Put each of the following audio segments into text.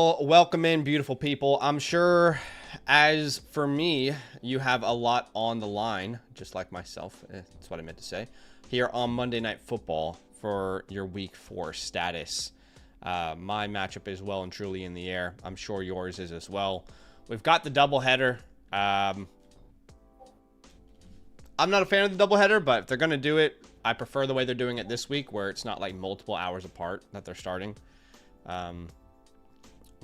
Well, welcome in, beautiful people. I'm sure, as for me, you have a lot on the line, just like myself. That's what I meant to say. Here on Monday Night Football for your Week 4 status. My matchup is well and truly in the air. I'm sure yours is as well. We've got the doubleheader. I'm not a fan of the doubleheader, but if they're going to do it, I prefer the way they're doing it this week, where it's not like multiple hours apart that they're starting.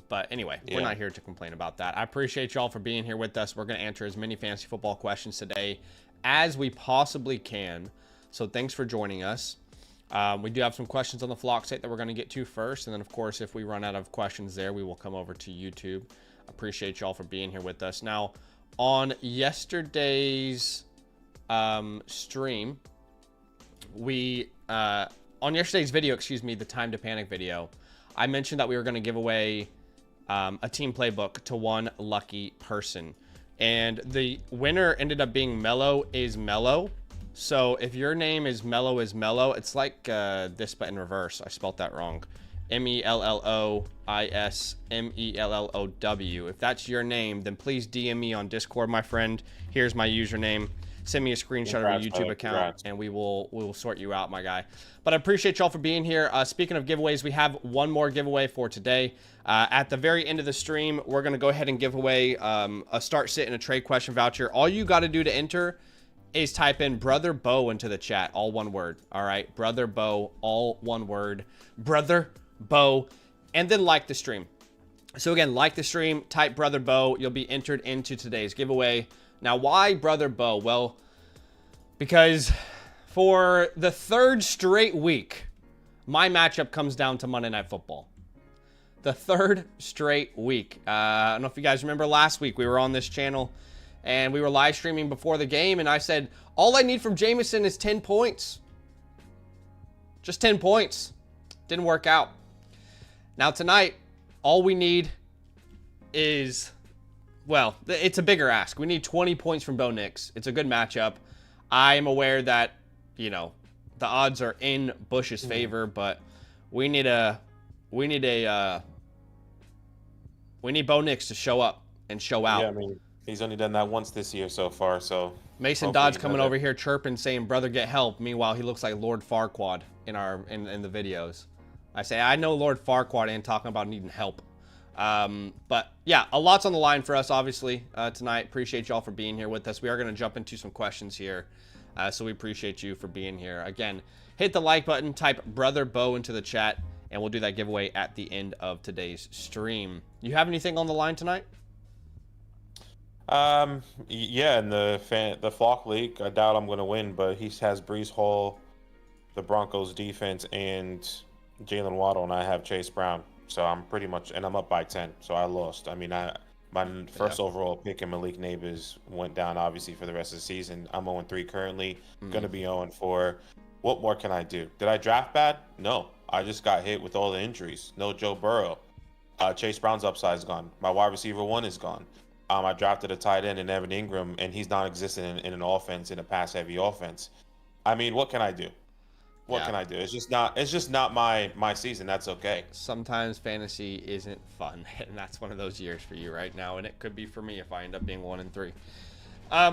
But anyway, we're not here to complain about that. I appreciate y'all for being here with us. We're going to answer as many fantasy football questions today as we possibly can. So thanks for joining us. We do have some questions on the flock site that we're going to get to first. And then, of course, if we run out of questions there, we will come over to YouTube. Appreciate y'all for being here with us. Now, on yesterday's stream, on yesterday's video, the Time to Panic video, I mentioned that we were going to give away a team playbook to one lucky person, and the winner ended up being Mellow is Mellow. So if your name is Mellow is Mellow, it's like this but in reverse. I spelled that wrong. MELLOISMELLOW. If that's your name, then please DM me on Discord, my friend. Here's my username. Send me a screenshot of your YouTube account, and we will sort you out, my guy. But I appreciate y'all for being here. Speaking of giveaways, we have one more giveaway for today. At the very end of the stream, we're going to go ahead and give away a start, sit, and a trade question voucher. All you got to do to enter is type in Brother Bo into the chat, all one word. All right, Brother Bo, all one word. Brother Bo, and then like the stream. So again, like the stream, type Brother Bo. You'll be entered into today's giveaway. Now, why Brother Bo? Well, because for the third straight week, my matchup comes down to Monday Night Football. The third straight week. I don't know if you guys remember last week, we were on this channel and we were live streaming before the game, and I said, all I need from Jameson is 10 points. Just 10 points. Didn't work out. Now tonight, all we need is... well, it's a bigger ask. We need 20 points from Bo Nix. It's a good matchup. I am aware that, you know, the odds are in Bush's favor, but we need Bo Nix to show up and show out. Yeah, I mean, he's only done that once this year so far, so... Mason Dodge coming over here chirping, saying, brother, get help. Meanwhile, he looks like Lord Farquaad in the videos. I say, I know Lord Farquaad ain't talking about needing help. But yeah, a lot's on the line for us, obviously, tonight. Appreciate y'all for being here with us. We are going to jump into some questions here. So we appreciate you for being here. Again, hit the like button, type Brother Bo into the chat, and we'll do that giveaway at the end of today's stream. You have anything on the line tonight? Yeah, in the Flock League, I doubt I'm going to win, but he has Breece Hall, the Broncos defense, and Jalen Waddle, and I have Chase Brown. So I'm pretty much, and I'm up by 10, so I lost. I mean, my first overall pick in Malik Nabers went down, obviously, for the rest of the season. I'm 0-3 currently, going to be 0-4. What more can I do? Did I draft bad? No. I just got hit with all the injuries. No Joe Burrow. Chase Brown's upside is gone. My wide receiver 1 is gone. I drafted a tight end in Evan Ingram, and he's non-existent in an offense, in a pass-heavy offense. I mean, what can I do? What can I do? It's just not my season. That's okay. Sometimes fantasy isn't fun, and that's one of those years for you right now, and it could be for me if I end up being 1-3.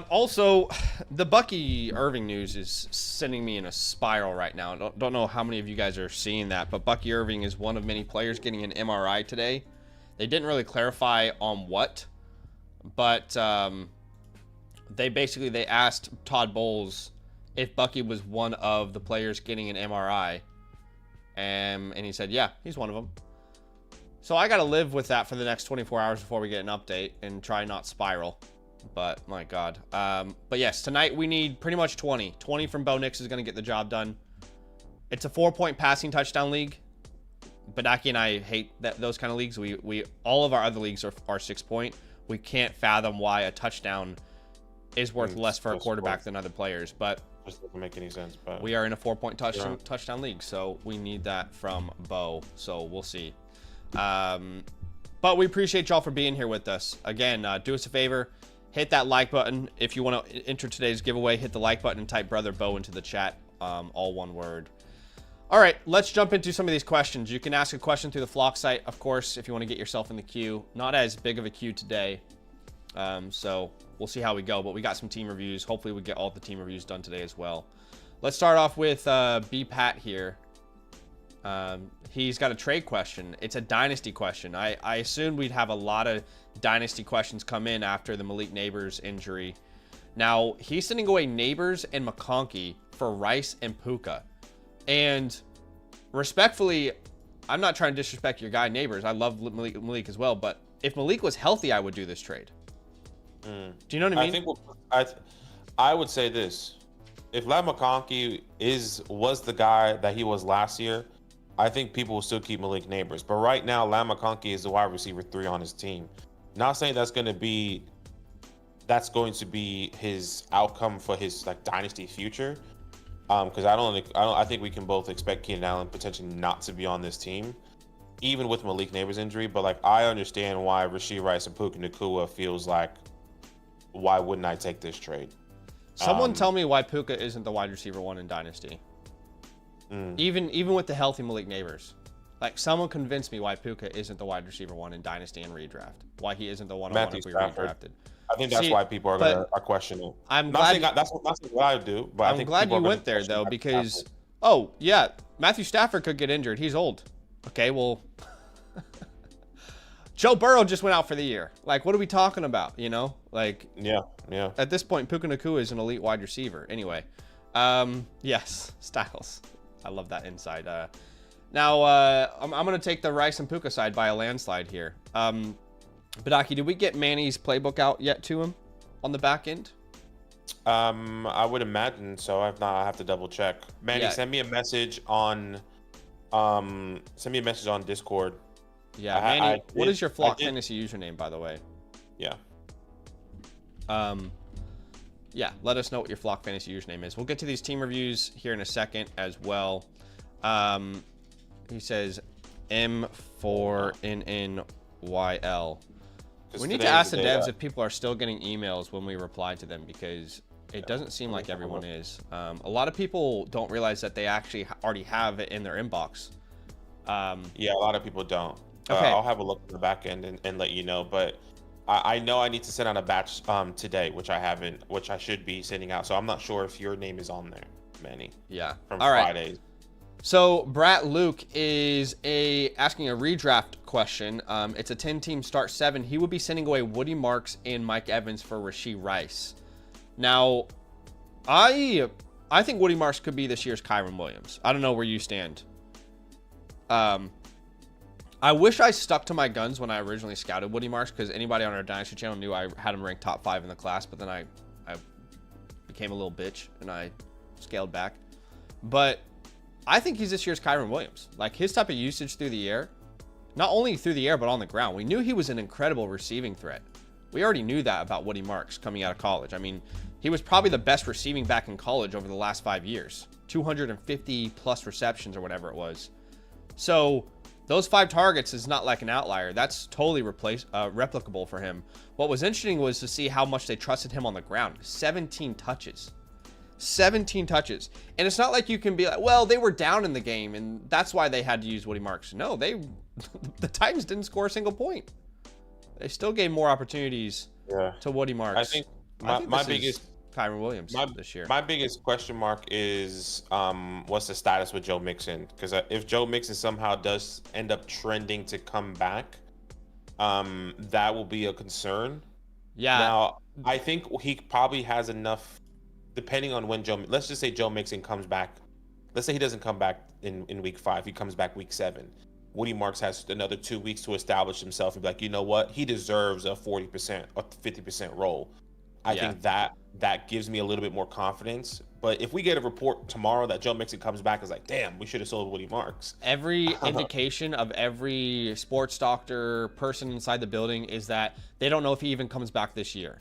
Also, the Bucky Irving news is sending me in a spiral right now. Don't know how many of you guys are seeing that, but Bucky Irving is one of many players getting an MRI today. They didn't really clarify on what, but they asked Todd Bowles if Bucky was one of the players getting an MRI, and he said, yeah, he's one of them. So I got to live with that for the next 24 hours before we get an update and try not spiral. But my God. But yes, tonight we need pretty much 20. 20 from Bo Nix is going to get the job done. It's a 4-point passing touchdown league. Badaki and I hate those kind of leagues. All of our other leagues are 6-point. We can't fathom why a touchdown is worth less for a quarterback than other players, but just doesn't make any sense. But we are in a 4-point touchdown league, so we need that from Bo. So we'll see. But we appreciate y'all for being here with us. Again, do us a favor, hit that like button. If you want to enter today's giveaway, hit the like button and type Brother Bo into the chat, all one word. All right, let's jump into some of these questions. You can ask a question through the Flock site, of course, if you want to get yourself in the queue. Not as big of a queue today, so we'll see how we go. But we got some team reviews. Hopefully we get all the team reviews done today as well. Let's start off with B. Pat here. He's got a trade question. It's a Dynasty question. I assumed we'd have a lot of Dynasty questions come in after the Malik Neighbors injury. Now, he's sending away Neighbors and McConkey for Rice and Puka. And respectfully, I'm not trying to disrespect your guy Neighbors. I love Malik as well. But if Malik was healthy, I would do this trade. Do you know what I mean? I would say this. If Ladd McConkey was the guy that he was last year, I think people will still keep Malik Neighbors. But right now, Ladd McConkey is the wide receiver 3 on his team. Not saying that's going to be his outcome for his dynasty future. Because I think we can both expect Keenan Allen potentially not to be on this team, even with Malik Neighbors' injury. But I understand why Rashee Rice and Puka Nacua feels like, why wouldn't I take this trade? Someone tell me why Puka isn't the wide receiver 1 in Dynasty. Even with the healthy Malik Neighbors. Someone convince me why Puka isn't the wide receiver 1 in Dynasty and Redraft. Why he isn't the one-on-one if we redrafted. I think that's why people are questioning. I'm glad that's what I do, but I'm glad you went there though, because Matthew Stafford could get injured. He's old. Okay, well, Joe Burrow just went out for the year. What are we talking about? Yeah. At this point, Puka Nacua is an elite wide receiver. Anyway, yes, Styles. I love that inside. Now I'm gonna take the Rice and Puka side by a landslide here. Badaki, did we get Manny's playbook out yet to him on the back end? I would imagine so. If not, I have to double check. Manny, send me a message on Discord. Yeah, Manny, what is your Flock Fantasy username, by the way? Yeah. Yeah, let us know what your Flock Fantasy username is. We'll get to these team reviews here in a second as well. He says M4NNYL. We need to ask the devs if people are still getting emails when we reply to them, because it doesn't seem like everyone is. A lot of people don't realize that they actually already have it in their inbox. Yeah, a lot of people don't. Okay. I'll have a look at the back end and let you know. But I know I need to send out a batch today, which I haven't, which I should be sending out. So I'm not sure if your name is on there, Manny. Yeah. From All right. Fridays. So Brat Luke is asking a redraft question. It's a 10-team start 7. He would be sending away Woody Marks and Mike Evans for Rashee Rice. Now, I think Woody Marks could be this year's Kyron Williams. I don't know where you stand. I wish I stuck to my guns when I originally scouted Woody Marks, because anybody on our Dynasty channel knew I had him ranked top 5 in the class, but then I became a little bitch and I scaled back. But I think he's this year's Kyron Williams. His type of usage through the air, not only through the air, but on the ground. We knew he was an incredible receiving threat. We already knew that about Woody Marks coming out of college. I mean, he was probably the best receiving back in college over the last 5 years. 250 plus receptions or whatever it was. So those 5 targets is not like an outlier. That's totally replicable for him. What was interesting was to see how much they trusted him on the ground. 17 touches. 17 touches. And it's not like you can be like, well, they were down in the game and that's why they had to use Woody Marks. No, the Titans didn't score a single point. They still gave more opportunities to Woody Marks. I think my biggest Kyron Williams this year. My biggest question mark is what's the status with Joe Mixon? Because if Joe Mixon somehow does end up trending to come back, that will be a concern. Yeah. Now, I think he probably has enough, depending on when let's just say Joe Mixon comes back. Let's say he doesn't come back in week 5. He comes back week 7. Woody Marks has another 2 weeks to establish himself and be like, you know what? He deserves a 40% or 50% role. I think that gives me a little bit more confidence. But if we get a report tomorrow that Joe Mixon comes back, it's like, damn, we should have sold Woody Marks. Every indication of every sports doctor person inside the building is that they don't know if he even comes back this year.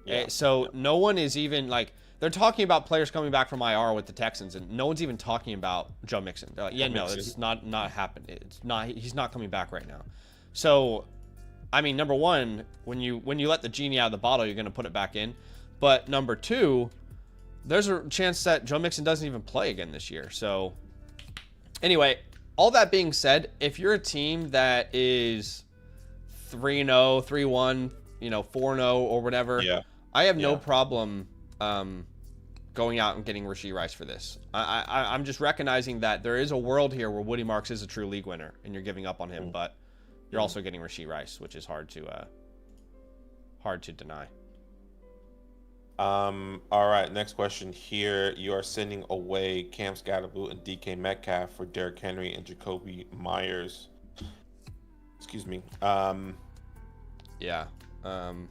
Yeah. So no one is even they're talking about players coming back from IR with the Texans, and no one's even talking about Joe Mixon. They're like, yeah, no, it's not happening. It's not. He's not coming back right now. So, I mean, number one, when you let the genie out of the bottle, you're going to put it back in. But number two, there's a chance that Joe Mixon doesn't even play again this year. So, Anyway, all that being said, if you're a team that is 3-0, 3-1, 4-0 or whatever, I have no problem going out and getting Rashee Rice for this. I'm just recognizing that there is a world here where Woody Marks is a true league winner, and you're giving up on him, but you're also getting Rashee Rice, which is hard to deny. All right, next question here. You are sending away Cam Scatterboot and DK Metcalf for Derrick Henry and Jacoby Myers. Excuse me. Yeah.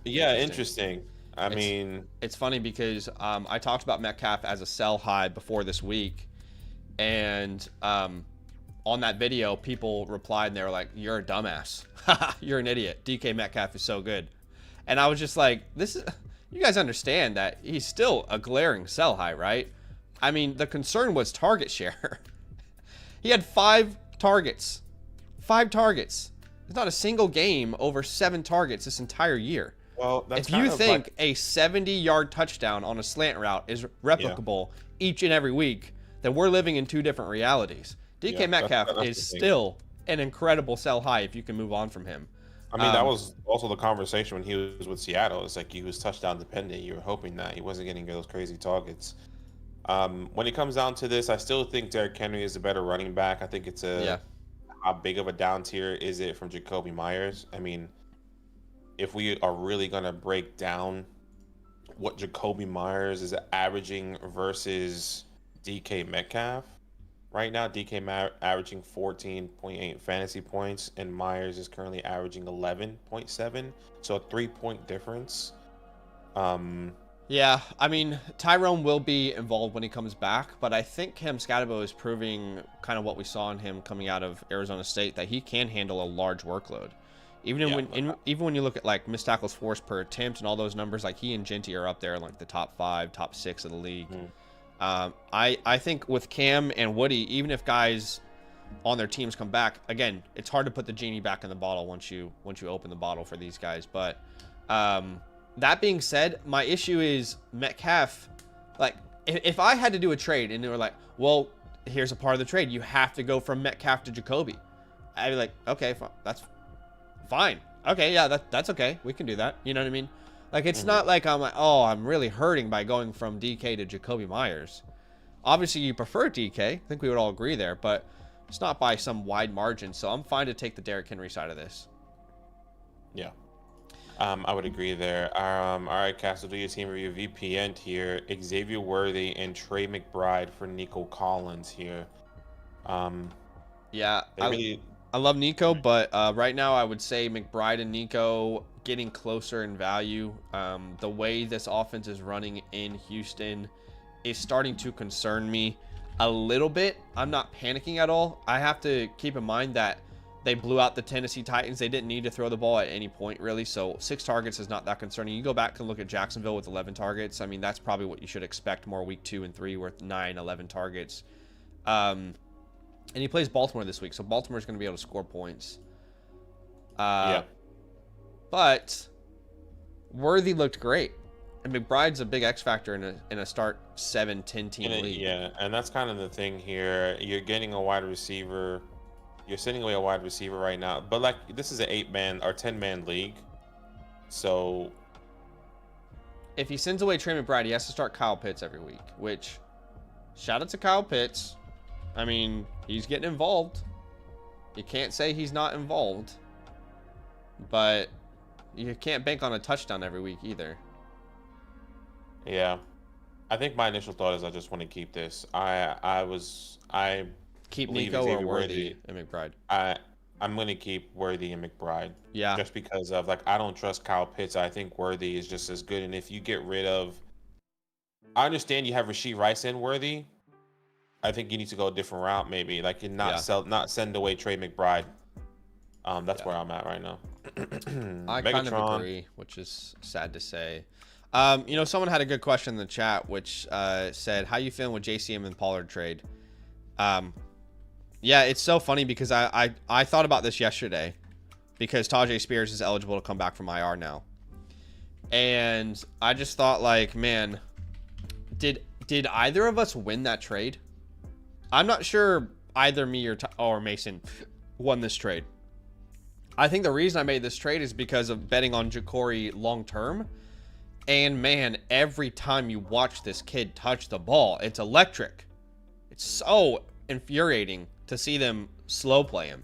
Interesting. It's funny because I talked about Metcalf as a sell high before this week, and on that video, people replied and they were like, "You're a dumbass. You're an idiot. DK Metcalf is so good." And I was just like, you guys understand that he's still a glaring sell high, right? I mean, the concern was target share. He had 5 targets. 5 targets. There's not a single game over 7 targets this entire year. Well, that's if you think a 70-yard touchdown on a slant route is replicable each and every week, then we're living in 2 different realities. DK Metcalf is still an incredible sell high if you can move on from him. I mean, that was also the conversation when he was with Seattle. It's like he was touchdown dependent. You were hoping that he wasn't getting those crazy targets. When it comes down to this, I still think Derrick Henry is a better running back. I think it's how big of a down tier is it from Jacoby Myers? I mean, if we are really going to break down what Jacoby Myers is averaging versus DK Metcalf, right now DK averaging 14.8 fantasy points and Myers is currently averaging 11.7, so a 3-point difference. Yeah, I mean, Tyrone will be involved when he comes back, but I think Cam Scatterbo is proving kind of what we saw in him coming out of Arizona State, that he can handle a large workload. Even when you look at like missed tackles forced per attempt and all those numbers, like he and Genty are up there in like the top 5, top 6 of the league. I think with Cam and Woody, even if guys on their teams come back, again, it's hard to put the genie back in the bottle once you open the bottle for these guys. But that being said, my issue is Metcalf. Like, if I had to do a trade and they were like, well, here's a part of the trade, you have to go from Metcalf to Jacoby, I'd be like, okay, that's fine. Okay, yeah, that's okay. We can do that. You know what I mean? Like, it's not like I'm like, oh, I'm really hurting by going from DK to Jacoby Myers. Obviously, you prefer DK. I think we would all agree there, but it's not by some wide margin. So I'm fine to take the Derrick Henry side of this. Yeah. I would agree there. All right, Castle, do your team review. VPN here. Xavier Worthy and Trey McBride for Nico Collins here. Yeah, I love Nico, but right now I would say McBride and Nico getting closer in value. The way this offense is running in Houston is starting to concern me a little bit. I'm not panicking at all. I have to keep in mind that they blew out the Tennessee Titans. They didn't need to throw the ball at any point, really. So 6 targets is not that concerning. You go back and look at Jacksonville with 11 targets. I mean, that's probably what you should expect more week 2 and 3 with 9, 11 targets. And he plays Baltimore this week, so Baltimore's going to be able to score points. But Worthy looked great. And McBride's a big X factor in a start 7-10 team league. Yeah, and that's kind of the thing here. You're getting a wide receiver. You're sending away a wide receiver right now. But, like, this is an 8-man or 10-man league. So if he sends away Trey McBride, he has to start Kyle Pitts every week, which, shout out to Kyle Pitts. I mean, he's getting involved. You can't say he's not involved. But you can't bank on a touchdown every week either. Yeah. I think my initial thought is I just want to keep this. I keep Nico or Worthy and McBride. I'm going to keep Worthy and McBride. Yeah. Just because of, like, I don't trust Kyle Pitts. I think Worthy is just as good. And if you get rid of... I understand you have Rashee Rice and Worthy. I think you need to go a different route, maybe. Like, and not send away Trey McBride. That's where I'm at right now. I kind of agree, which is sad to say. Someone had a good question in the chat, which said, how you feeling with JCM and Pollard trade? Yeah, it's so funny because I thought about this yesterday because Tajay Spears is eligible to come back from IR now. And I just thought, like, man, did either of us win that trade? I'm not sure either me or Mason won this trade. I think the reason I made this trade is because of betting on Jacory long term. And man, every time you watch this kid touch the ball, it's electric. It's so infuriating to see them slow play him.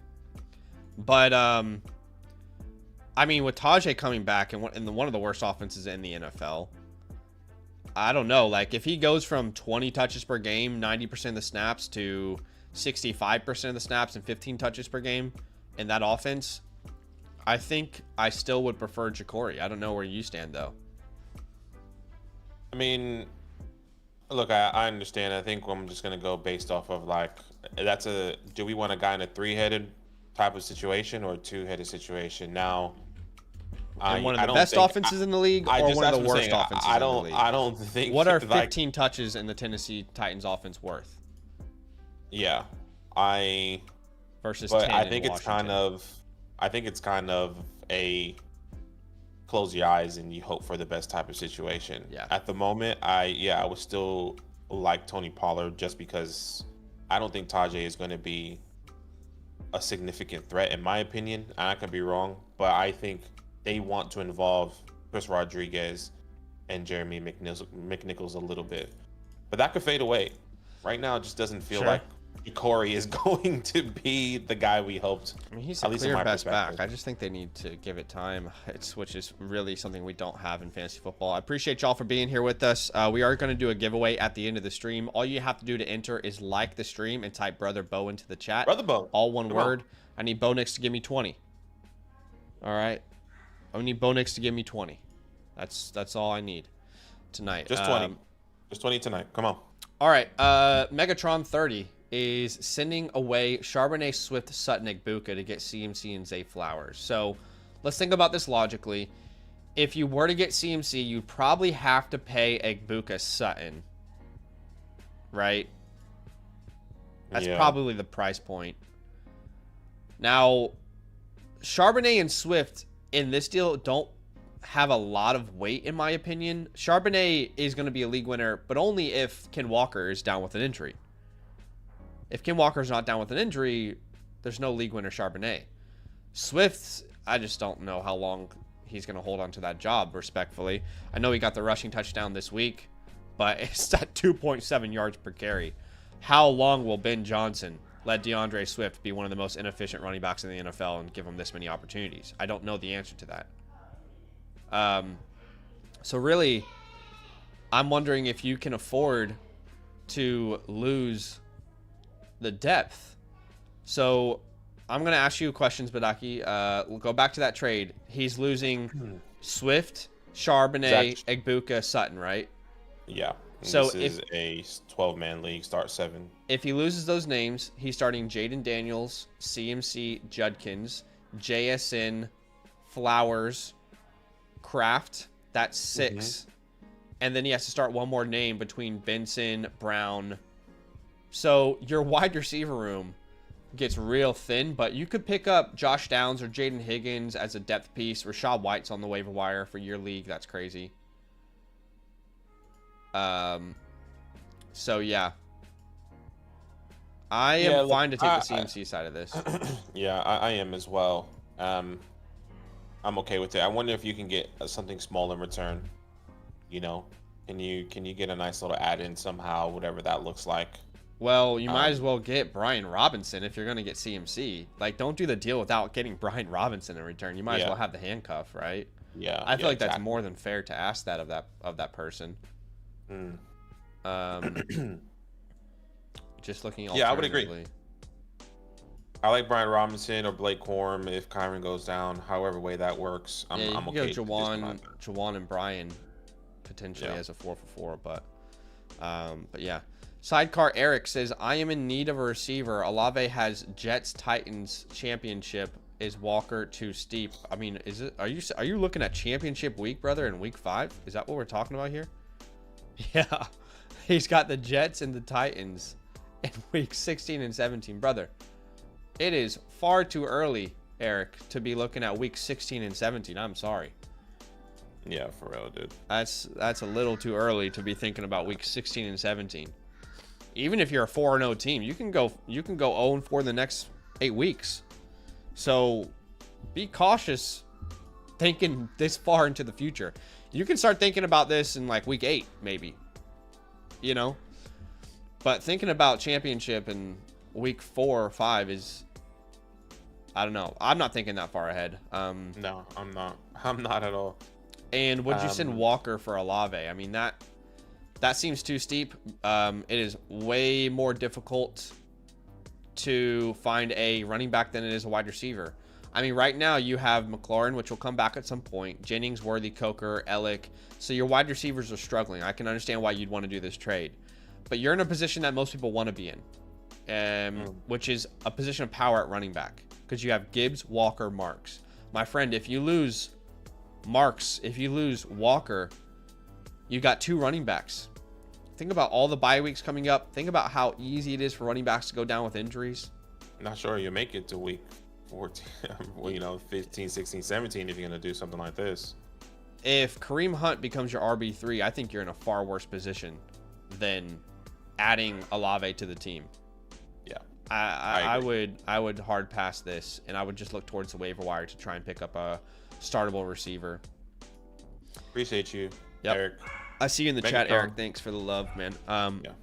But I mean, with Tajay coming back and one of the worst offenses in the NFL, I don't know. Like, if he goes from 20 touches per game, 90% of the snaps, to 65% of the snaps and 15 touches per game in that offense, I think I still would prefer Jacory. I don't know where you stand, though. I mean, look, I understand. I think I'm just going to go based off of, like, do we want a guy in a 3-headed type of situation or a 2-headed situation? Now, one of the best offenses in the league, or one of the worst offenses in the league? I don't think. What are 15 touches in the Tennessee Titans offense worth? Yeah, versus. But 10 I think in it's kind of a close your eyes and you hope for the best type of situation. Yeah. At the moment, I would still like Tony Pollard just because I don't think Tajay is going to be a significant threat, in my opinion. And I could be wrong, but I think they want to involve Chris Rodriguez and Jeremy McNichols a little bit. But that could fade away. Right now, it just doesn't feel like Jacory is going to be the guy we hoped. I mean, he's a clear best back. I just think they need to give it time, which is really something we don't have in fantasy football. I appreciate y'all for being here with us. We are going to do a giveaway at the end of the stream. All you have to do to enter is like the stream and type Brother Bo into the chat. Brother Bo. All one word. I need Bo Nix to give me 20. All right. I need Bo Nix to give me 20. That's all I need tonight. Just 20. Just 20 tonight. Come on. All right. Megatron 30 is sending away Charbonnet, Swift, Sutton, Egbuka to get CMC and Zay Flowers. So let's think about this logically. If you were to get CMC, you'd probably have to pay Egbuka Sutton, right? That's probably the price point. Now, Charbonnet and Swift in this deal don't have a lot of weight, in my opinion. Charbonnet is going to be a league winner, but only if Ken Walker is down with an injury. If Ken Walker's not down with an injury, there's no league winner Charbonnet. Swift, I just don't know how long he's going to hold on to that job, respectfully. I know he got the rushing touchdown this week, but it's at 2.7 yards per carry. How long will Ben Johnson let DeAndre Swift be one of the most inefficient running backs in the NFL and give him this many opportunities? I don't know the answer to that. So really, I'm wondering if you can afford to lose the depth. So I'm going to ask you questions, Badaki. We'll go back to that trade. He's losing Swift, Charbonnet, Egbuka, Sutton, right? Yeah. So this is a 12-man league, start 7. If he loses those names, he's starting Jaden Daniels, CMC, Judkins, JSN, Flowers, Kraft. That's 6. And then he has to start one more name between Benson, Brown. So your wide receiver room gets real thin, but you could pick up Josh Downs or Jaden Higgins as a depth piece. Rashad White's on the waiver wire for your league. That's crazy. So yeah, I am fine to take the CMC side of this. Yeah, I am as well. I'm okay with it. I wonder if you can get something small in return. You know, can you get a nice little add-in somehow, whatever that looks like. Well, you might as well get Brian Robinson if you're going to get CMC. Like, don't do the deal without getting Brian Robinson in return. You might as well have the handcuff, right? Yeah. I feel like that's more than fair to ask that of that person. Just looking. Yeah, I would agree. I like Brian Robinson or Blake Corum if Kyron goes down. However way that works, I'm okay. Go Jawan and Brian potentially as a 4-for-4, but yeah. Sidecar Eric says, I am in need of a receiver. Olave has Jets Titans championship. Is Walker too steep? I mean, are you looking at championship week, brother, in week 5? Is that what we're talking about here? Yeah. He's got the Jets and the Titans in week 16 and 17, brother. It is far too early, Eric, to be looking at week 16 and 17. I'm sorry. Yeah, for real, dude. That's a little too early to be thinking about week 16 and 17. Even if you're a 4-0 team, you can go 0-4 the next 8 weeks. So be cautious thinking this far into the future. You can start thinking about this in like week 8, maybe. You know? But thinking about championship in week 4 or 5 is, I don't know. I'm not thinking that far ahead. No, I'm not. I'm not at all. And would you send Walker for Olave? I mean, that seems too steep. It is way more difficult to find a running back than it is a wide receiver. I mean, right now you have McLaurin, which will come back at some point. Jennings, Worthy, Coker, Ellick. So your wide receivers are struggling. I can understand why you'd want to do this trade. But you're in a position that most people want to be in, which is a position of power at running back. Because you have Gibbs, Walker, Marks. My friend, if you lose Marks, if you lose Walker, you got 2 running backs. Think about all the bye weeks coming up. Think about how easy it is for running backs to go down with injuries. Not sure you make it to week 14, well, you know, 15, 16, 17 if you're going to do something like this. If Kareem Hunt becomes your RB3, I think you're in a far worse position than adding Olave to the team. Yeah. I would hard pass this, and I would just look towards the waiver wire to try and pick up a startable receiver. Appreciate you, yep. Eric. I see you in the chat, Eric. Thanks for the love, man. Yeah.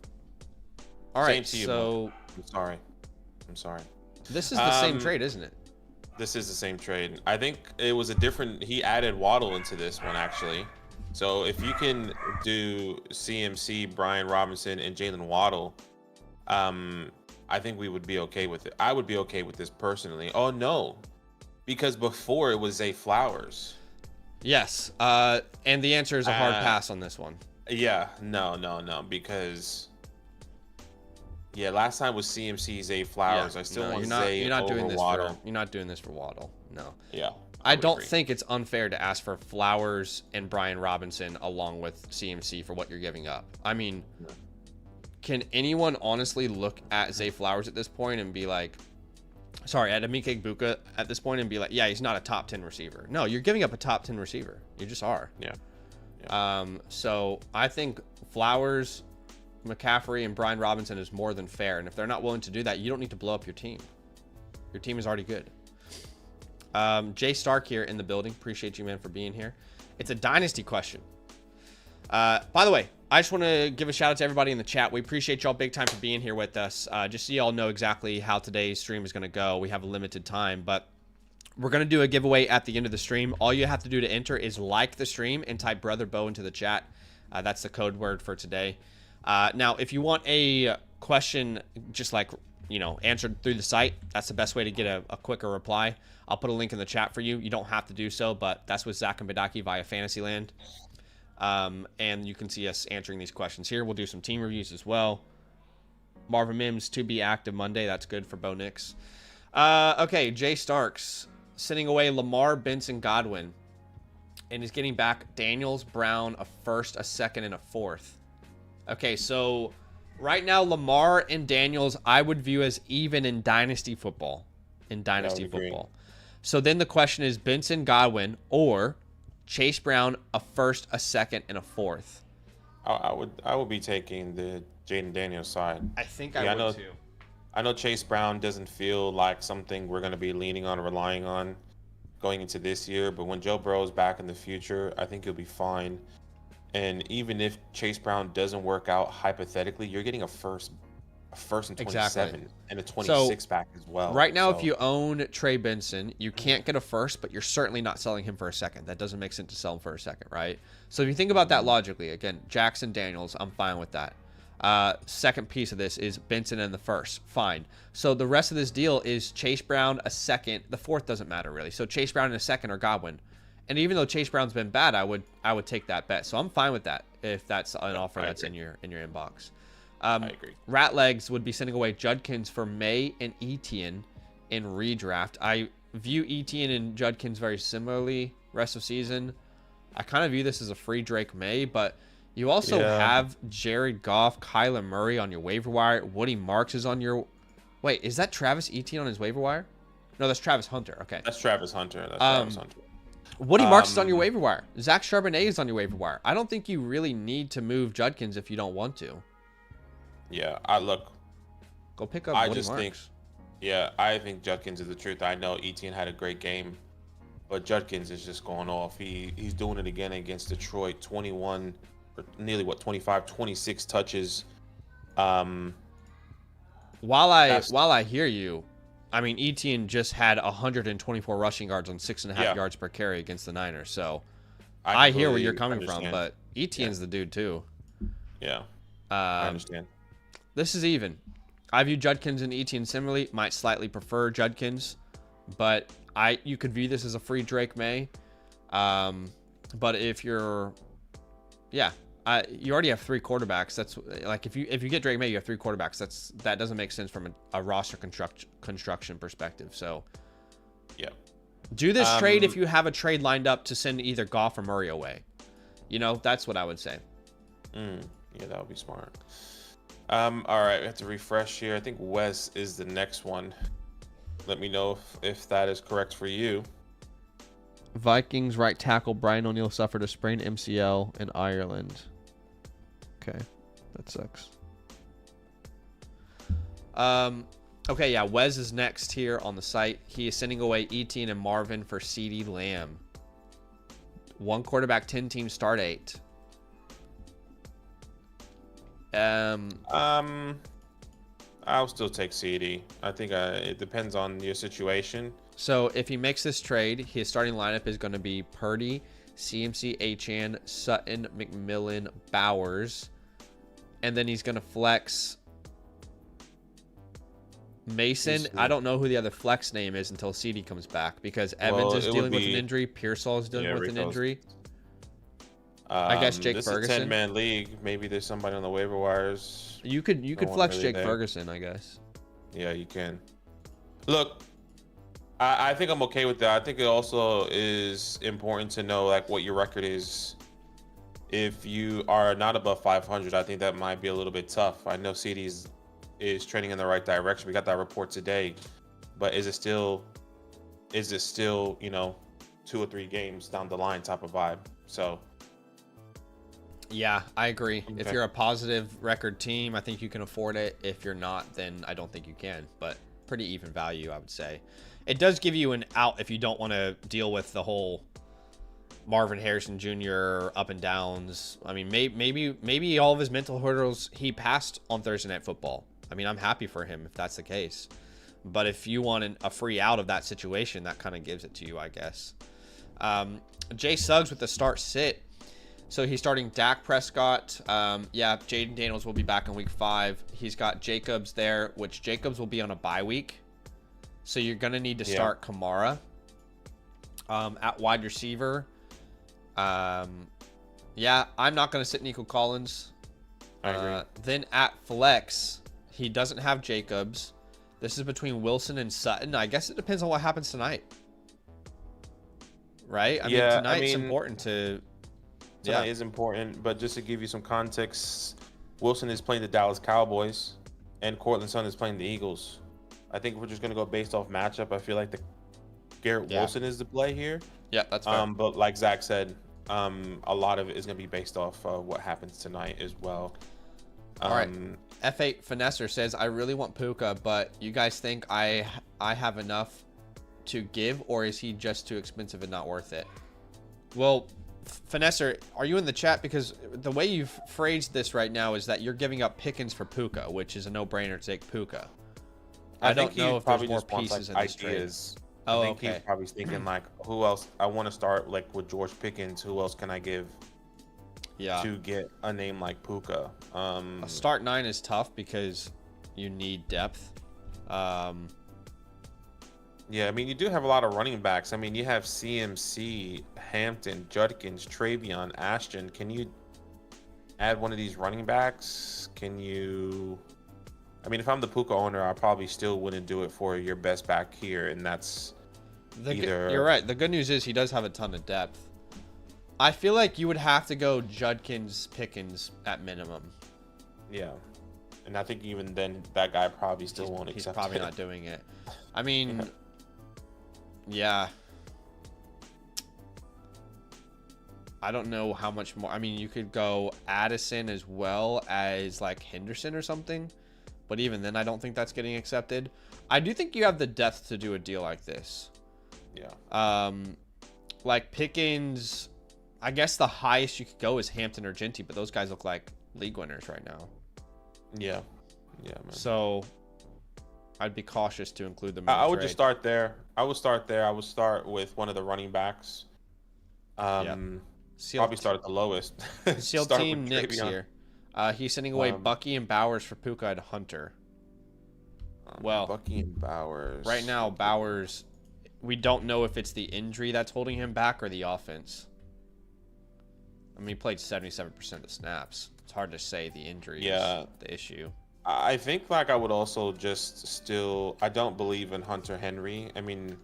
All right, Same to you, so I'm sorry. This is the same trade, isn't it? This is the same trade. I think it was a different. He added Waddle into this one actually. So if you can do CMC, Brian Robinson, and Jalen Waddle, I think we would be okay with it. I would be okay with this personally. Oh no, because before it was Zay Flowers. Yes, and the answer is a hard pass on this one. Yeah, no, because last time was CMC, Zay Flowers. I still want Zay over Waddle. You're not doing this for Waddle. No. Yeah. I don't think it's unfair to ask for Flowers and Brian Robinson along with CMC for what you're giving up. I mean, can anyone honestly look at Zay Flowers at this point and be like, sorry, at Emeka Egbuka at this point and be like, yeah, he's not a top 10 receiver. No, you're giving up a top 10 receiver. You just are. Yeah. So I think Flowers, McCaffrey, and Brian Robinson is more than fair. And if they're not willing to do that, you don't need to blow up your team. Your team is already good. Jay Stark here in the building. Appreciate you, man, for being here. It's a Dynasty question. By the way, I just want to give a shout out to everybody in the chat. We appreciate y'all big time for being here with us. Just so y'all know exactly how today's stream is going to go. We have a limited time, but we're going to do a giveaway at the end of the stream. All you have to do to enter is like the stream and type Brother Bo into the chat. That's the code word for today. Now, if you want a question just like, you know, answered through the site, that's the best way to get a quicker reply. I'll put a link in the chat for you. You don't have to do so, but that's with Zach and Badaki via Fantasyland. And you can see us answering these questions here. We'll do some team reviews as well. Marvin Mims to be active Monday. That's good for Bo Nix. Okay, Jay Starks sending away Lamar, Benson, Godwin, and is getting back Daniels, Brown, a first, a second, and a fourth. Okay, so right now Lamar and Daniels I would view as even in Dynasty football. So then the question is Benson, Godwin, or Chase Brown, a first, a second, and a fourth. I would be taking the Jaden Daniels side. I think I would too. I know Chase Brown doesn't feel like something we're going to be leaning on or relying on going into this year, but when Joe Burrow's back in the future, I think he'll be fine. And even if Chase Brown doesn't work out, hypothetically, you're getting a first and 27 and a 26 back as well. Right now, if you own Trey Benson, you can't get a first, but you're certainly not selling him for a second. That doesn't make sense to sell him for a second, right? So if you think about that logically, again, Jackson Daniels, I'm fine with that. Second piece of this is Benson and the first. Fine. So the rest of this deal is Chase Brown, a second. The fourth doesn't matter really. So Chase Brown and a second or Godwin. And even though Chase Brown's been bad, I would take that bet. So I'm fine with that if that's an offer that's in your inbox. I agree. Ratlegs would be sending away Judkins for May and Etienne in redraft. I view Etienne and Judkins very similarly rest of season. I kind of view this as a free Drake May, but you also have Jared Goff, Kyler Murray on your waiver wire. Woody Marks is on your... Wait, is that Travis Etienne on his waiver wire? No, that's Travis Hunter. Okay. That's Travis Hunter. Woody Marks is on your waiver wire. Zach Charbonnet is on your waiver wire. I don't think you really need to move Judkins if you don't want to. Yeah, I look. Go pick up I Woody just Marks. think, yeah, I think Judkins is the truth. I know Etienne had a great game, but Judkins is just going off. He's doing it again against Detroit. 21, or nearly 25, 26 touches. Um, While I hear you, I mean Etienne just had 124 rushing yards on 6.5 yards per carry against the Niners. So I hear where you're coming from, but Etienne's the dude too. Yeah, I understand. This is even. I view Judkins and Etienne similarly. Might slightly prefer Judkins, but you could view this as a free Drake May. But if you're, you already have 3 quarterbacks. That's like if you get Drake May, you have 3 quarterbacks. That doesn't make sense from a roster construction perspective. So yeah, do this trade if you have a trade lined up to send either Goff or Murray away. That's what I would say. Yeah, that would be smart. All right, we have to refresh here. I think Wes is the next one. Let me know if that is correct for you. Vikings right tackle Brian O'Neill suffered a sprained MCL in Ireland. Okay, that sucks. Okay, yeah, Wes is next here on the site. He is sending away Etienne and Marvin for CeeDee Lamb. 1 quarterback, 10 teams, start 8. I'll still take CD. I think it depends on your situation. So if he makes this trade, his starting lineup is going to be Purdy, CMC, Achane, Sutton, McMillan, Bowers, and then he's going to flex Mason. I don't know who the other flex name is until CD comes back because Evans is dealing with an injury. Pearsall is dealing with an injury. I guess Jake Ferguson. This is a 10-man league. Maybe there's somebody on the waiver wires. You could flex really Jake Ferguson, I guess. Yeah, you can. Look, I think I'm okay with that. I think it also is important to know like what your record is. If you are not above 500, I think that might be a little bit tough. I know CD is trending in the right direction. We got that report today, but is it still 2 or 3 games down the line type of vibe? So. Yeah, I agree. Okay. If you're a positive record team, I think you can afford it. If you're not, then I don't think you can. But pretty even value, I would say. It does give you an out if you don't want to deal with the whole Marvin Harrison Jr. up and downs. I mean, maybe all of his mental hurdles he passed on Thursday Night Football. I mean, I'm happy for him if that's the case. But if you want a free out of that situation, that kind of gives it to you, I guess. Jay Suggs with the start sit. So he's starting Dak Prescott. Jaden Daniels will be back in week 5. He's got Jacobs there, which Jacobs will be on a bye week. So you're going to need to start Kamara at wide receiver. I'm not going to sit Nico Collins. I agree. Then at flex, he doesn't have Jacobs. This is between Wilson and Sutton. I guess it depends on what happens tonight. Right? I mean, tonight's important to... Tonight is important, but just to give you some context, Wilson is playing the Dallas Cowboys, and Cortland Sutton is playing the Eagles. I think we're just going to go based off matchup. I feel like the Garrett Wilson is the play here. Yeah, that's fair. But like Zach said, a lot of it is going to be based off what happens tonight as well. All right. F8 Finesser says, I really want Puka, but you guys think I have enough to give, or is he just too expensive and not worth it? Well, Finesser, are you in the chat? Because the way you've phrased this right now is that you're giving up Pickens for Puka, which is a no-brainer to take Puka. I don't know if there's more pieces in this trade. I think he's probably thinking like, who else? I want to start like with George Pickens. Who else can I give? To get a name like Puka. A start 9 is tough because you need depth. Yeah, I mean, you do have a lot of running backs. I mean, you have CMC, Hampton, Judkins, Travion, Ashton. Can you add one of these running backs? Can you... I mean, if I'm the Puka owner, I probably still wouldn't do it for your best back here, and that's You're right. The good news is he does have a ton of depth. I feel like you would have to go Judkins, Pickens at minimum. Yeah. And I think even then, that guy probably still won't accept it. He's probably not doing it. I mean... Yeah. I don't know how much more. I mean, you could go Addison as well as like Henderson or something, but even then, I don't think that's getting accepted. I do think you have the depth to do a deal like this. Yeah. Like Pickens, I guess the highest you could go is Hampton or Genty, but those guys look like league winners right now. Yeah. Yeah, man. So I'd be cautious to include them. I would just start there. I would start with one of the running backs. Probably start at the lowest. Seal team Nick's here. He's sending away Bucky and Bowers for Puka and Hunter. Well, Bucky and Bowers. Right now, Bowers, we don't know if it's the injury that's holding him back or the offense. I mean, he played 77% of the snaps. It's hard to say the injury is the issue. I think like I would also just I don't believe in Hunter Henry. I mean,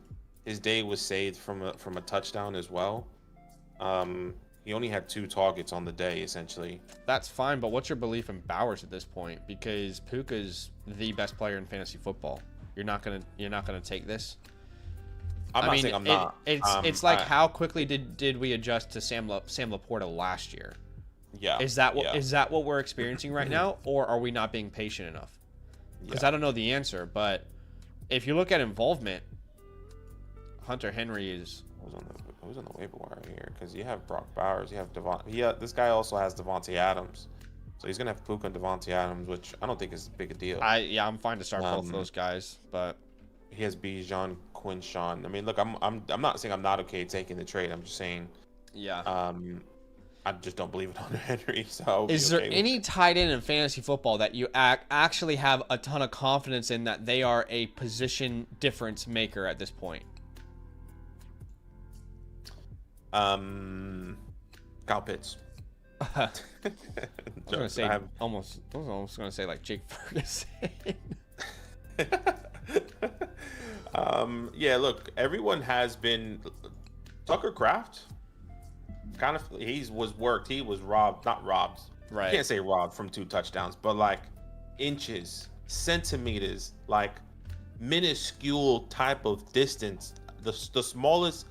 his day was saved from a touchdown as well. He only had 2 targets on the day, essentially. That's fine, but what's your belief in Bowers at this point? Because Puka's the best player in fantasy football. You're not gonna take this. I'm not saying I'm not. It's like how quickly did we adjust to Sam Laporta last year? Yeah. Is that what we're experiencing right now, or are we not being patient enough? Because I don't know the answer, but if you look at involvement, Hunter Henry is. Who's on the waiver wire here? Because you have Brock Bowers, you have this guy also has Devontae Adams, so he's gonna have Puka and Devontae Adams, which I don't think is as big a deal. I'm fine to start both of those guys, but he has Bijan, Quinshawn. I mean, look, I'm not saying I'm not okay taking the trade. I'm just saying, I just don't believe in Hunter Henry. So is there any tight end in fantasy football that you actually have a ton of confidence in that they are a position difference maker at this point? Kyle Pitts. I was almost gonna say like Jake Ferguson. Yeah, look, everyone has been Tucker Kraft. Kind of, he was robbed, not robbed. Right. You can't say robbed from 2 touchdowns, but like inches, centimeters, like minuscule type of distance, the smallest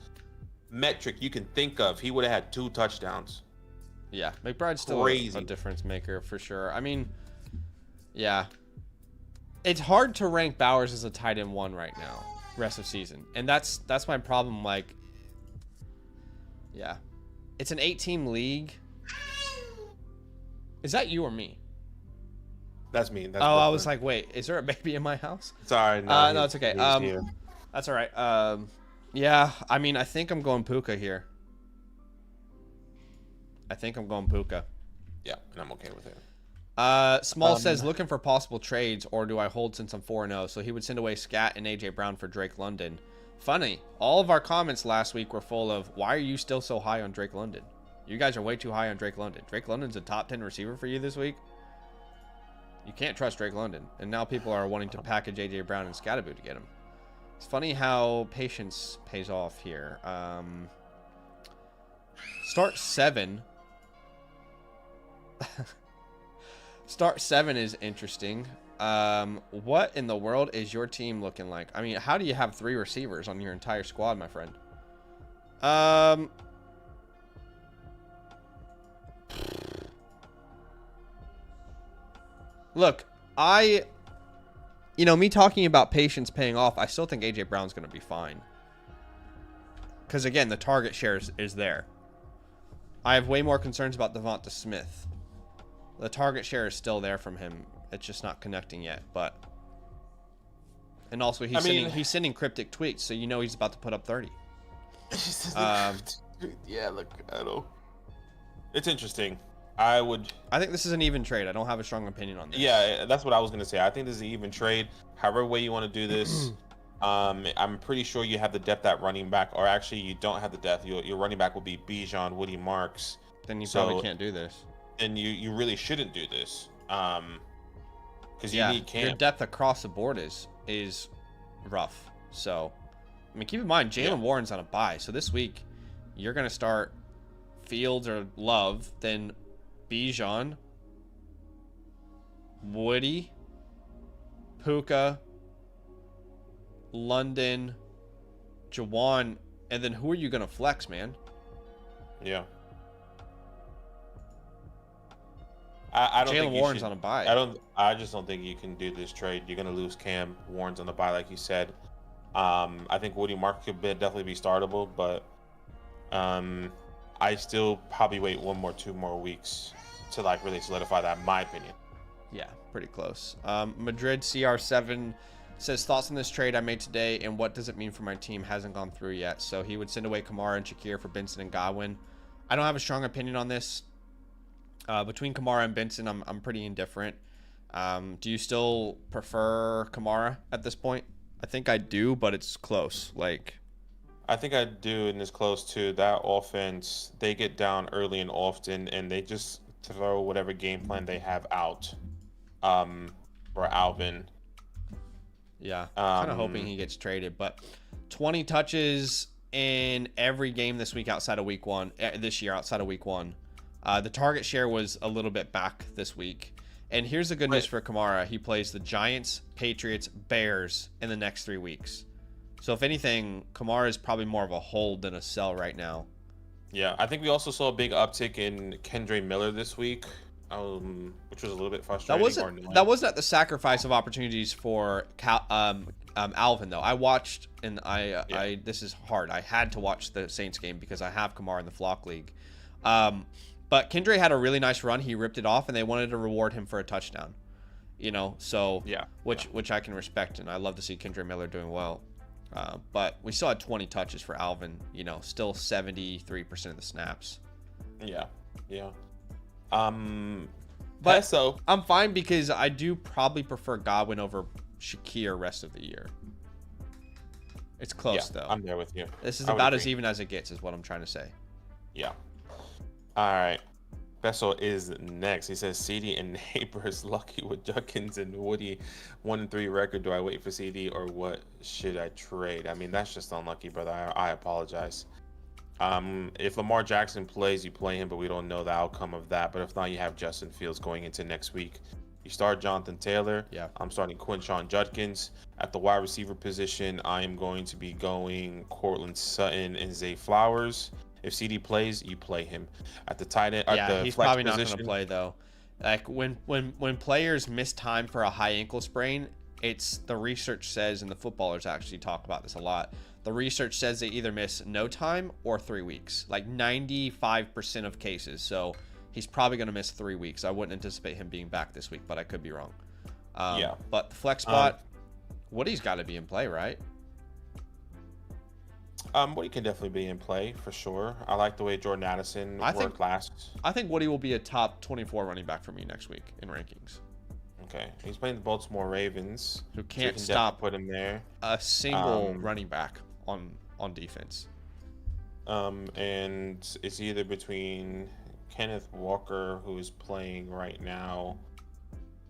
metric you can think of, he would have had 2 touchdowns. Yeah, McBride's still a difference maker for sure. I mean, yeah, it's hard to rank Bowers as a tight end 1 right now, rest of season, and that's my problem. Like, yeah, it's an 8-team league. Is that you or me? That's me. That's I was like, wait, is there a baby in my house? Sorry, no, no, it's okay. That's all right. Yeah, I mean, I think I'm going Puka here. I think I'm going Puka. Yeah, and I'm okay with it. Small says, looking for possible trades, or do I hold since I'm 4-0? So he would send away Scat and AJ Brown for Drake London. Funny, all of our comments last week were full of, why are you still so high on Drake London? You guys are way too high on Drake London. Drake London's a top 10 receiver for you this week. You can't trust Drake London. And now people are wanting to package AJ Brown and Scatterboot to get him. It's funny how patience pays off here. Start 7. Start 7 is interesting. What in the world is your team looking like? I mean, how do you have 3 receivers on your entire squad, my friend? Look, me talking about patience paying off, I still think AJ Brown's going to be fine. Because, again, the target share is there. I have way more concerns about Devonta Smith. The target share is still there from him. It's just not connecting yet. And also, he's sending cryptic tweets, so you know he's about to put up 30. Yeah, look, I know. It's interesting. I think this is an even trade. I don't have a strong opinion on this. Yeah, that's what I was going to say. I think this is an even trade. However way you want to do this, I'm pretty sure you have the depth at running back, or actually you don't have the depth. Your running back will be Bijan, Woody Marks. Then you probably can't do this. Then you really shouldn't do this. Because you need camp. Your depth across the board is rough. So, I mean, keep in mind, Jalen Warren's on a bye. So this week, you're going to start Fields or Love, then Bijan, Woody, Puka, London, Jawan, and then who are you going to flex, man? Yeah. I don't Jalen think Warren's on a bye. I just don't think you can do this trade. You're gonna lose Cam. Warren's on the bye, like you said. I think Woody Mark could definitely be startable, but I still probably wait 2 more weeks to like really solidify that, in my opinion. Yeah, pretty close. Madrid CR7 says, thoughts on this trade I made today and what does it mean for my team? Hasn't gone through yet. So he would send away Kamara and Shakir for Benson and Godwin. I don't have a strong opinion on this. Between Kamara and Benson, I'm pretty indifferent. Do you still prefer Kamara at this point? I think I do, but it's close. Like, I think I do, and it's close too. That offense, they get down early and often, and they just throw whatever game plan they have out for Alvin. Yeah, kind of hoping he gets traded, but 20 touches in every game this week outside of week 1, this year outside of week 1. The target share was a little bit back this week. And here's the good news for Kamara. He plays the Giants, Patriots, Bears in the next 3 weeks. So if anything, Kamara is probably more of a hold than a sell right now. Yeah, I think we also saw a big uptick in Kendre Miller this week, which was a little bit frustrating. That wasn't at the sacrifice of opportunities for Alvin, though. I watched, and this is hard. I had to watch the Saints game because I have Kamara in the Flock League. But Kendre had a really nice run. He ripped it off, and they wanted to reward him for a touchdown. So which I can respect, and I love to see Kendre Miller doing well. But we still had 20 touches for Alvin. Still 73% of the snaps. Yeah. But so I'm fine because I do probably prefer Godwin over Shakir rest of the year. It's close though. I'm there with you. This is about as even as it gets, is what I'm trying to say. Yeah. All right. Bessel is next. He says CD and Neighbors lucky with Judkins and Woody 1-3 record. Do I wait for CD or what should I trade? I mean, that's just unlucky, brother. I apologize. If Lamar Jackson plays, you play him, but we don't know the outcome of that. But if not, you have Justin Fields going into next week. You start Jonathan Taylor. Yeah. I'm starting Quinshon Judkins. At the wide receiver position, I am going to be going Cortland Sutton and Zay Flowers. If CD plays, you play him. At the tight end, he's probably not going to play though. Like when players miss time for a high ankle sprain, it's the research says, and the footballers actually talk about this a lot. The research says they either miss no time or 3 weeks, like 95% of cases. So he's probably going to miss 3 weeks. I wouldn't anticipate him being back this week, but I could be wrong. But the flex spot, Woody's got to be in play, right? Woody can definitely be in play for sure. I like the way Jordan Addison worked last. I think Woody will be a top 24 running back for me next week in rankings. Okay, he's playing the Baltimore Ravens, who can't stop put him there. A single running back on defense. And it's either between Kenneth Walker, who is playing right now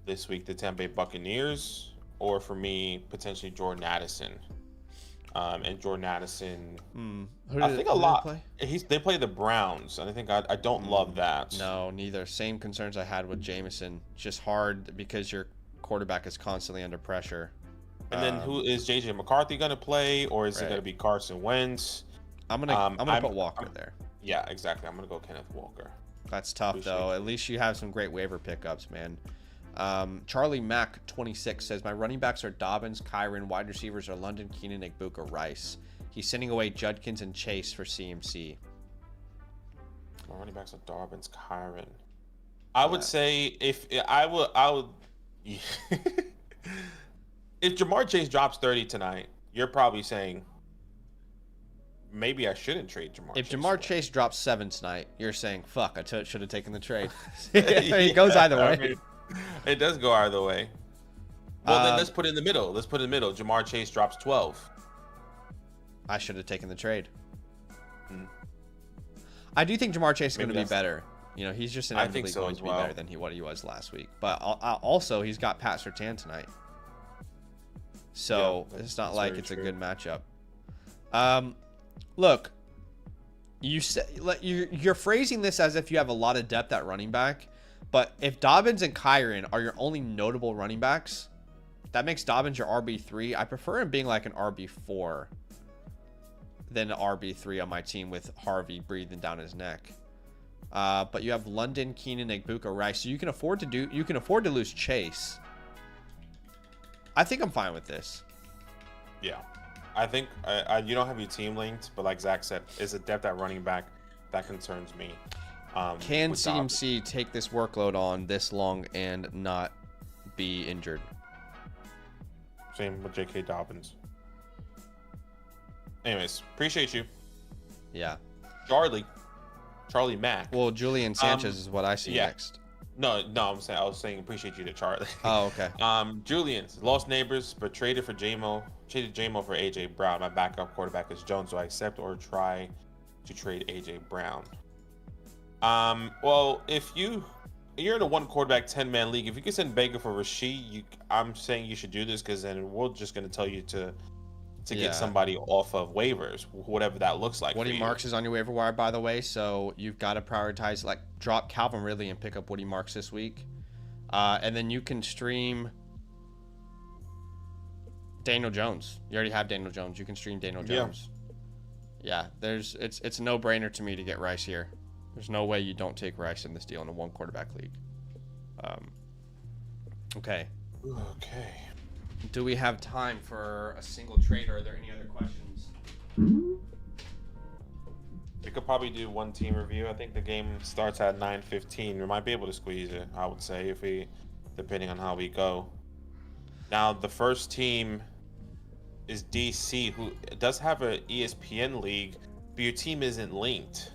this week, the Tampa Bay Buccaneers, or for me potentially Jordan Addison. And Jordan Addison, I think a lot. They play the Browns, and I think I don't love that. No, neither. Same concerns I had with Jameson. Just hard because your quarterback is constantly under pressure. And then who is JJ McCarthy going to play, or is it going to be Carson Wentz? I'm gonna put Walker there. Yeah, exactly. I'm gonna go Kenneth Walker. That's tough though. At least you have some great waiver pickups, man. Charlie Mack 26 says, my running backs are Dobbins, Kyron, wide receivers are London, Keenan, Igbuka, Rice. He's sending away Judkins and Chase for CMC. My running backs are Dobbins, Kyron. I would say if I would if Jamar Chase drops 30 tonight, you're probably saying maybe I shouldn't trade Jamar. If Jamar Chase drops 7 tonight, you're saying fuck, I should have taken the trade. It goes either way. I mean, it does go either way. Well, then let's put it in the middle. Jamar Chase drops 12. I should have taken the trade. I do think Jamar Chase is going to be better. He's just inevitably going to be better than what he was last week. But also, he's got Pat Surtain tonight. So it's not like it's a good matchup. Look, you're phrasing this as if you have a lot of depth at running back. But if Dobbins and Kyron are your only notable running backs, that makes Dobbins your RB3. I prefer him being like an RB4 than an RB3 on my team with Harvey breathing down his neck. But you have London, Keenan, Igbuka, Rice. So you can afford to lose Chase. I think I'm fine with this. Yeah. I think you don't have your team linked, but like Zach said, it's a depth at running back that concerns me. Can CMC take this workload on this long and not be injured? Same with J.K. Dobbins. Anyways, appreciate you. Yeah. Charlie Mack. Well, Julian Sanchez is what I see next. No, I was saying appreciate you to Charlie. Oh, okay. Julian lost neighbors, but traded J-Mo for AJ Brown. My backup quarterback is Jones, so I accept or try to trade AJ Brown. Well, if you're in a one quarterback 10-man league, if you can send Baker for Rasheed, I'm saying you should do this, because then we're just going to tell you to get somebody off of waivers, whatever that looks like. Woody Marks is on your waiver wire, by the way, so you've got to prioritize, like, drop Calvin Ridley and pick up Woody Marks this week. And then you can stream Daniel Jones. You already have Daniel Jones. You can stream Daniel Jones. Yeah, it's a no-brainer to me to get Rice here. There's no way you don't take Rice in this deal in a one quarterback league. Okay. Do we have time for a single trade, or are there any other questions? We could probably do one team review. I think the game starts at 9:15. We might be able to squeeze it, I would say, depending on how we go. Now, the first team is DC, who does have an ESPN league, but your team isn't linked.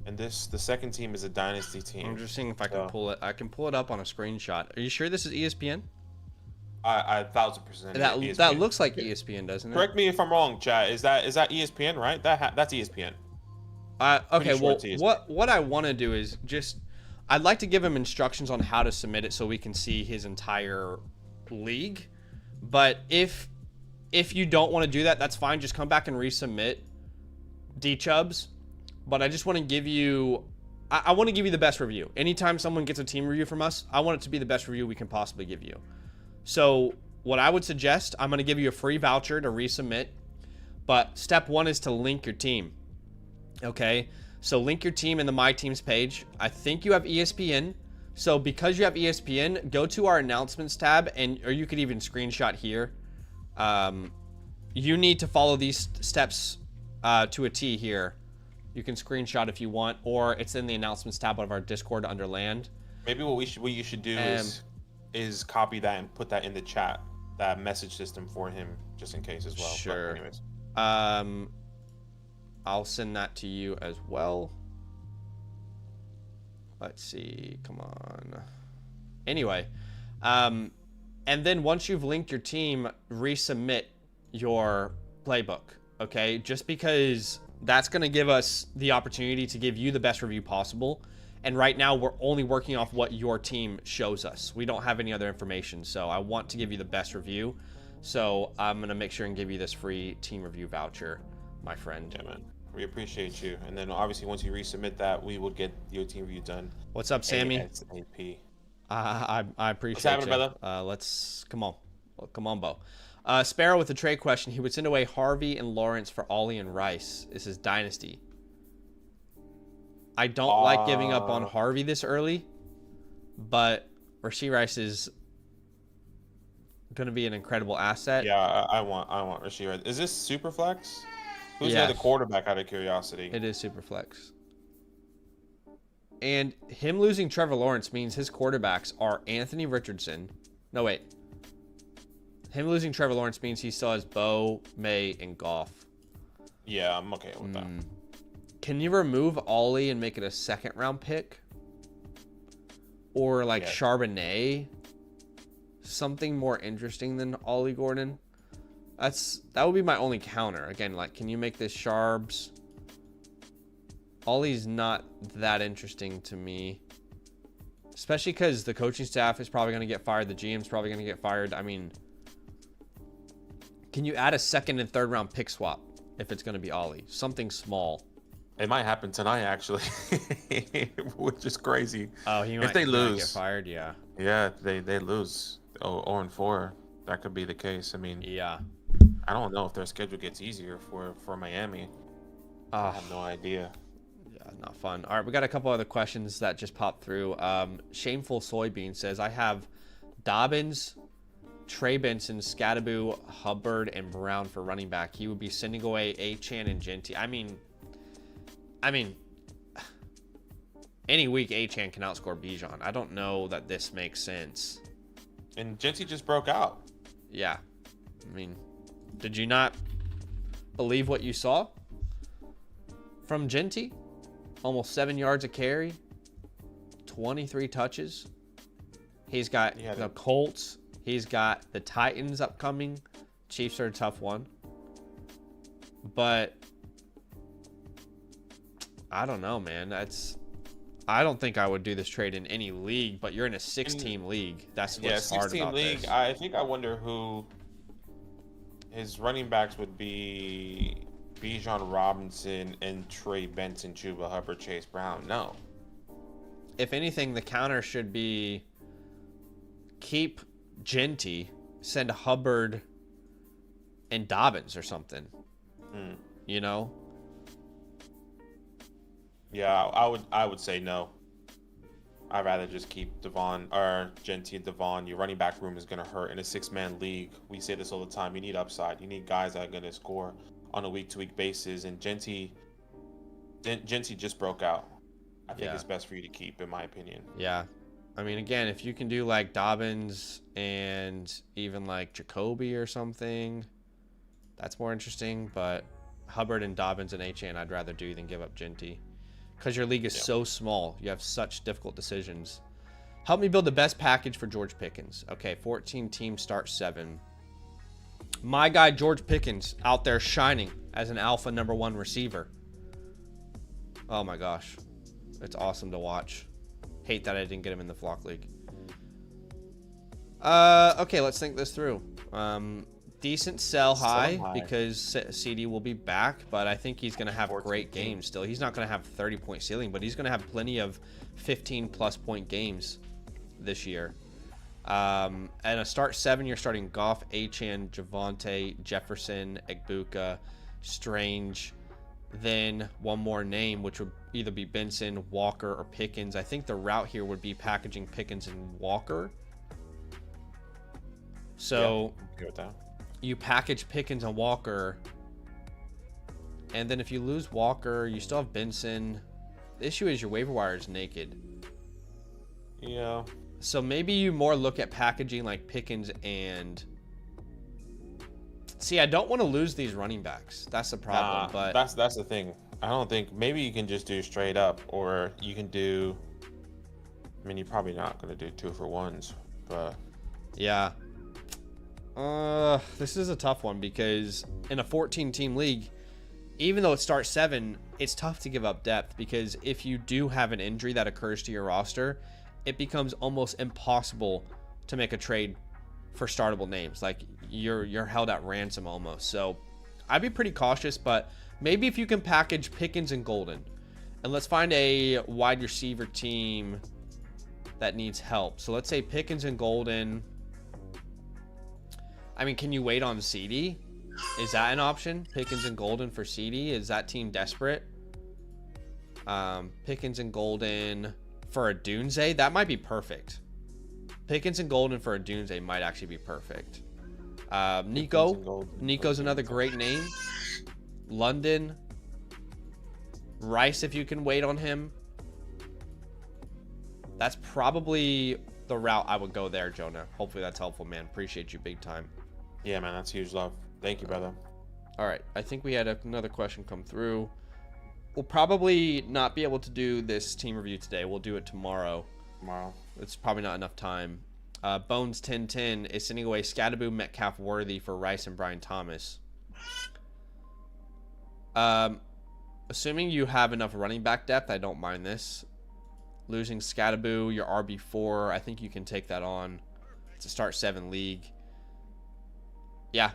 And the second team is a Dynasty team. I'm just seeing if I can pull it. I can pull it up on a screenshot. Are you sure this is ESPN? I 1000%. That looks like ESPN, doesn't it? Correct me if I'm wrong, chat. Is that ESPN, right? That's ESPN. Okay. Well, what I want to do is I'd like to give him instructions on how to submit it so we can see his entire league. But if you don't want to do that, that's fine. Just come back and resubmit D-Chubs. But I just want to give you, I want to give you the best review. Anytime someone gets a team review from us, I want it to be the best review we can possibly give you. So what I would suggest, I'm going to give you a free voucher to resubmit. But step one is to link your team. Okay? So link your team in the My Teams page. I think you have ESPN. So because you have ESPN, go to our announcements tab, or you could even screenshot here. You need to follow these steps to a T here. You can screenshot if you want, or it's in the announcements tab of our Discord under land. Maybe what you should do is copy that and put that in the chat, that message system for him, just in case as well. Sure. But anyways. I'll send that to you as well. Let's see. Come on. Anyway, and then once you've linked your team, resubmit your playbook. Okay, just because that's going to give us the opportunity to give you the best review possible. And right now, we're only working off what your team shows us. We don't have any other information. So I want to give you the best review. So I'm going to make sure and give you this free team review voucher, my friend. Yeah, man. We appreciate you. And then obviously, once you resubmit that, we will get your team review done. What's up, Sammy? ASAP. I appreciate What's happening, you. brother? Come on, Bo. Sparrow with a trade question. He would send away Harvey and Lawrence for Ollie and Rice. This is Dynasty. I don't like giving up on Harvey this early, but Rashee Rice is going to be an incredible asset. Yeah, I want Rashee Rice. Is this super flex? Who's the other quarterback, out of curiosity? It is super flex. And him losing Trevor Lawrence means his quarterbacks are Anthony Richardson. No, wait. Him losing Trevor Lawrence means he still has Bo, May, and Goff. Yeah, I'm okay with that. Can you remove Ollie and make it a second-round pick? Or like Charbonnet? Something more interesting than Ollie Gordon? That would be my only counter. Again, like, can you make this Charbs? Ollie's not that interesting to me. Especially because the coaching staff is probably going to get fired. The GM's probably going to get fired. I mean, can you add a second and third round pick swap if it's going to be Ollie? Something small. It might happen tonight, actually, which is crazy. Oh, if they lose, get fired. Yeah. Yeah, they lose. 0-4. That could be the case. I mean, yeah. I don't know if their schedule gets easier for Miami. I have no idea. Yeah, not fun. All right, we got a couple other questions that just popped through. Shameful Soybean says, I have Dobbins, Trey Benson, Scattaboo, Hubbard, and Brown for running back. He would be sending away Achane and Genty. I mean, any week Achane can outscore Bijan. I don't know that this makes sense. And Genty just broke out. Yeah. I mean, did you not believe what you saw from Genty? Almost 7 yards a carry, 23 touches. He's got the Colts. He's got the Titans upcoming. Chiefs are a tough one. But I don't know, man. I don't think I would do this trade in any league, but you're in a 6-team league. That's what's hard about league. this. I think I wonder who his running backs would be. Bijan Robinson and Trey Benson, Chuba Hubbard, Chase Brown. No. If anything, the counter should be keep Genty, send Hubbard and Dobbins or something. You know? Yeah, I would say no. I'd rather just keep Genty and Devon. Your running back room is going to hurt in a 6-man league. We say this all the time. You need upside. You need guys that are going to score on a week-to-week basis, and Genty just broke out. I think it's best for you to keep, in my opinion. Yeah. I mean, again, if you can do like Dobbins and even like Jacoby or something, that's more interesting. But Hubbard and Dobbins and Achane, I'd rather do than give up Genty. Because your league is so small. You have such difficult decisions. Help me build the best package for George Pickens. Okay, 14 teams start 7. My guy, George Pickens, out there shining as an alpha #1 receiver. Oh my gosh. It's awesome to watch. Hate that I didn't get him in the flock league. Okay, let's think this through. Decent sell high because CD will be back, but I think he's going to have great games still. He's not going to have 30-point ceiling, but he's going to have plenty of 15-plus point games this year. And a start 7, you're starting Goff, Achane, Javonte, Jefferson, Egbuka, Strange. Then one more name, which would either be Benson, Walker, or Pickens. I think the route here would be packaging Pickens and Walker. So you package Pickens and Walker, and then if you lose Walker, you still have Benson. The issue is your waiver wire is naked. Yeah. So maybe you more look at packaging like Pickens and... See, I don't want to lose these running backs. That's the problem. But that's the thing. I don't think... Maybe you can just do straight up, or you can do... I mean, you're probably not going to do 2-for-1s, but... Yeah. This is a tough one because in a 14-team league, even though it starts 7, it's tough to give up depth because if you do have an injury that occurs to your roster, it becomes almost impossible to make a trade for startable names. Like you're held at ransom almost. So I'd be pretty cautious, but maybe if you can package Pickens and Golden, and let's find a wide receiver team that needs help. So let's say Pickens and Golden. I mean, can you wait on CD? Is that an option? Pickens and Golden for CD? Is that team desperate? Pickens and Golden for a Dunze? That might be perfect. Pickens and Golden for a Dunze might actually be perfect. Nico's another great name. London. Rice, if you can wait on him. That's probably the route I would go there, Jonah. Hopefully that's helpful, man. Appreciate you big time. Yeah, man, that's huge love. Thank you, brother. All right, I think we had another question come through. We'll probably not be able to do this team review today. We'll do it tomorrow. It's probably not enough time. Bones 1010 is sending away Scattaboo, Metcalf, Worthy for Rice and Brian Thomas. Assuming you have enough running back depth, I don't mind this. Losing Scattaboo, your RB4, I think you can take that on. It's a start 7 league. Yeah,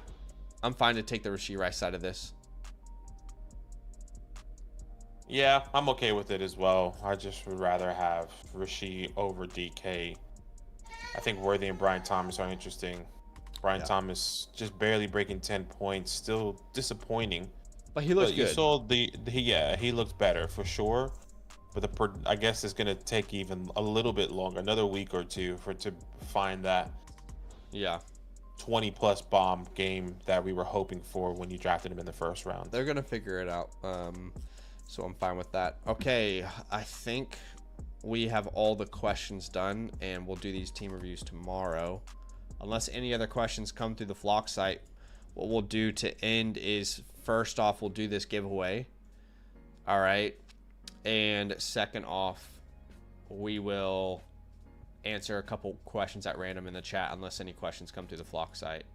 I'm fine to take the Rashee Rice side of this. Yeah, I'm okay with it as well. I just would rather have Rashee over DK. I think Worthy and Brian Thomas are interesting. Brian Thomas just barely breaking 10 points, still disappointing. But he looks good. You saw he looked better for sure. But I guess it's gonna take even a little bit longer, another week or two, to find that 20+ bomb game that we were hoping for when you drafted him in the first round. They're gonna figure it out. So I'm fine with that. Okay, I think we have all the questions done, and we'll do these team reviews tomorrow. Unless any other questions come through the Flock site, what we'll do to end is, first off, we'll do this giveaway. All right. And second off, we will answer a couple questions at random in the chat, unless any questions come through the Flock site.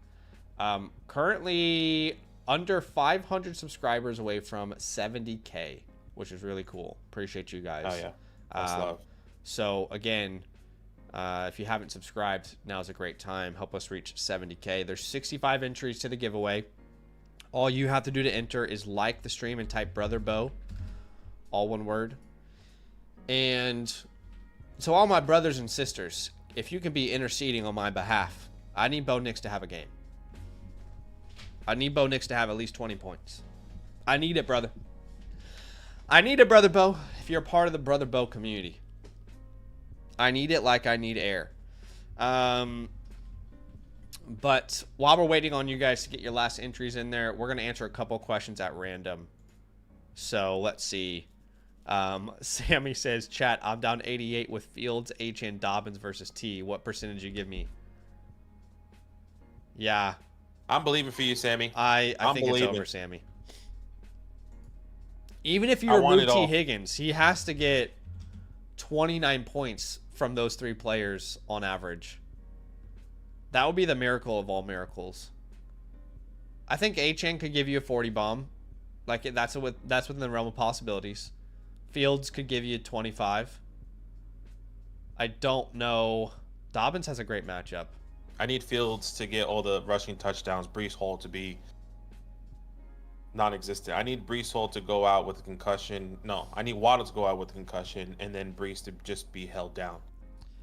Currently under 500 subscribers away from 70K, which is really cool. Appreciate you guys. Oh, yeah. That's love. So, again, if you haven't subscribed, now's a great time. Help us reach 70K. There's 65 entries to the giveaway. All you have to do to enter is like the stream and type Brother Bo. All one word. And so all my brothers and sisters, if you can be interceding on my behalf, I need Bo Nix to have a game. I need Bo Nix to have at least 20 points. I need it, brother. I need it, Brother Bo. If you're a part of the Brother Bo community, I need it like I need air. But while we're waiting on you guys to get your last entries in there, we're going to answer a couple questions at random. So let's see. Sammy says, chat, I'm down 88 with Fields, H, and Dobbins versus T. What percentage you give me? Yeah. I'm believing for you, Sammy. I think it's over, Sammy. Even if you remove T. Higgins, he has to get 29 points from those 3 players on average. That would be the miracle of all miracles. I think H.N. could give you a 40 bomb. Like, that's within the realm of possibilities. Fields could give you 25. I don't know. Dobbins has a great matchup. I need Fields to get all the rushing touchdowns. Breece Hall to be non-existent. I need Breece Hall to go out with a concussion. No, I need Waddle to go out with a concussion, and then Breece to just be held down,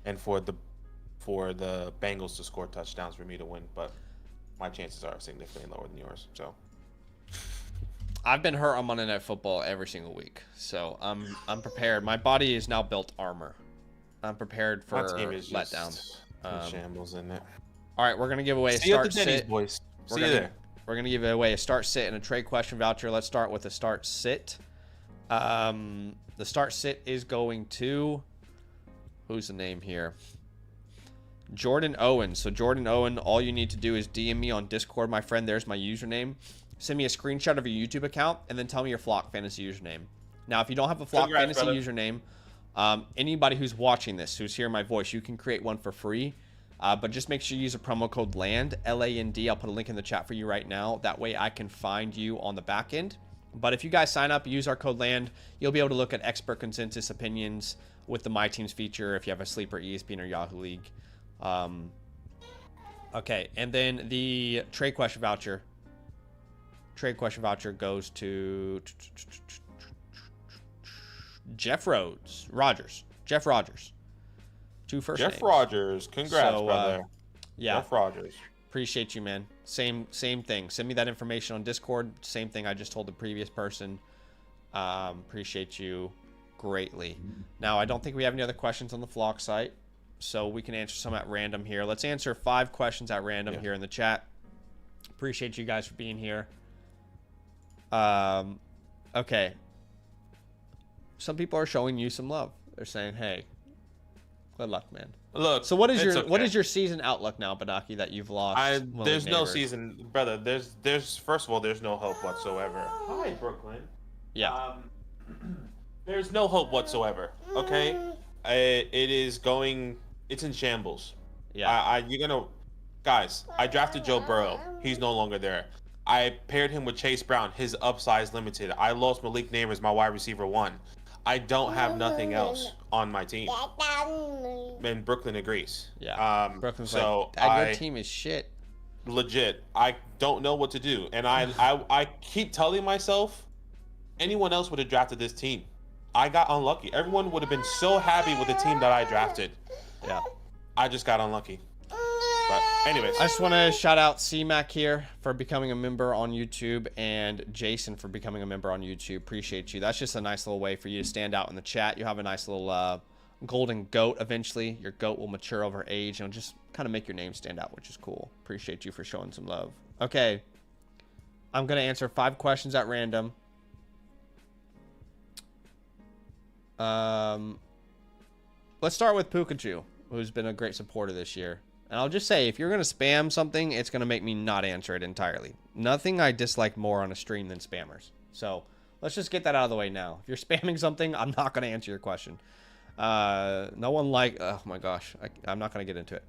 and for the Bengals to score touchdowns for me to win. But my chances are significantly lower than yours. So I've been hurt on Monday Night Football every single week, so I'm prepared. My body is now built armor. I'm prepared for letdown. Shambles in it. All right, we're gonna give away a start sit. Boys. See you there. We're gonna give away a start sit and a trade question voucher. Let's start with a start sit. The start sit is going to, who's the name here? Jordan Owen. So Jordan Owen, all you need to do is DM me on Discord, my friend. There's my username. Send me a screenshot of your YouTube account, and then tell me your Flock Fantasy username. Now, if you don't have a Flock Fantasy username, anybody who's watching this, who's hearing my voice, you can create one for free. But just make sure you use a promo code LAND, L-A-N-D. I'll put a link in the chat for you right now. That way I can find you on the back end. But if you guys sign up, use our code LAND, you'll be able to look at expert consensus opinions with the My Teams feature if you have a Sleeper, ESPN, or Yahoo League. Okay, and then the trade question voucher. Trade question voucher goes to Jeff Rogers. Jeff Rogers. 2 first names. Jeff Rogers. Congrats, brother. Yeah. Jeff Rogers. Appreciate you, man. Same thing. Send me that information on Discord. Same thing I just told the previous person. Appreciate you greatly. Now, I don't think we have any other questions on the Flock site, so we can answer some at random here. Let's answer 5 questions at random here in the chat. Appreciate you guys for being here. Okay. Some people are showing you some love. They're saying, hey, good luck, man. Look, so what is your season outlook now, Badaki, that you've lost? There's no season, brother. There's first of all, there's no hope whatsoever. Hi, Brooklyn. Yeah. There's no hope whatsoever. Okay, it's in shambles. Yeah. Guys, I drafted Joe Burrow. He's no longer there. I paired him with Chase Brown. His upside's limited. I lost Malik Neighbors, my wide receiver 1. I don't have nothing else on my team. And Brooklyn agrees. Yeah. Brooklyn's so your team is shit. Legit. I don't know what to do. And I keep telling myself, anyone else would have drafted this team. I got unlucky. Everyone would have been so happy with the team that I drafted. Yeah. I just got unlucky. But anyways, I just want to shout out C-Mac here for becoming a member on YouTube and Jason for becoming a member on YouTube. Appreciate you. That's just a nice little way for you to stand out in the chat. You have a nice little golden goat eventually. Your goat will mature over age and just kind of make your name stand out, which is cool. Appreciate you for showing some love. Okay. I'm going to answer 5 questions at random. Let's start with Pikachu, who's been a great supporter this year. And I'll just say, if you're going to spam something, it's going to make me not answer it entirely. Nothing I dislike more on a stream than spammers. So let's just get that out of the way now. If you're spamming something, I'm not going to answer your question. No one oh my gosh, I'm not going to get into it.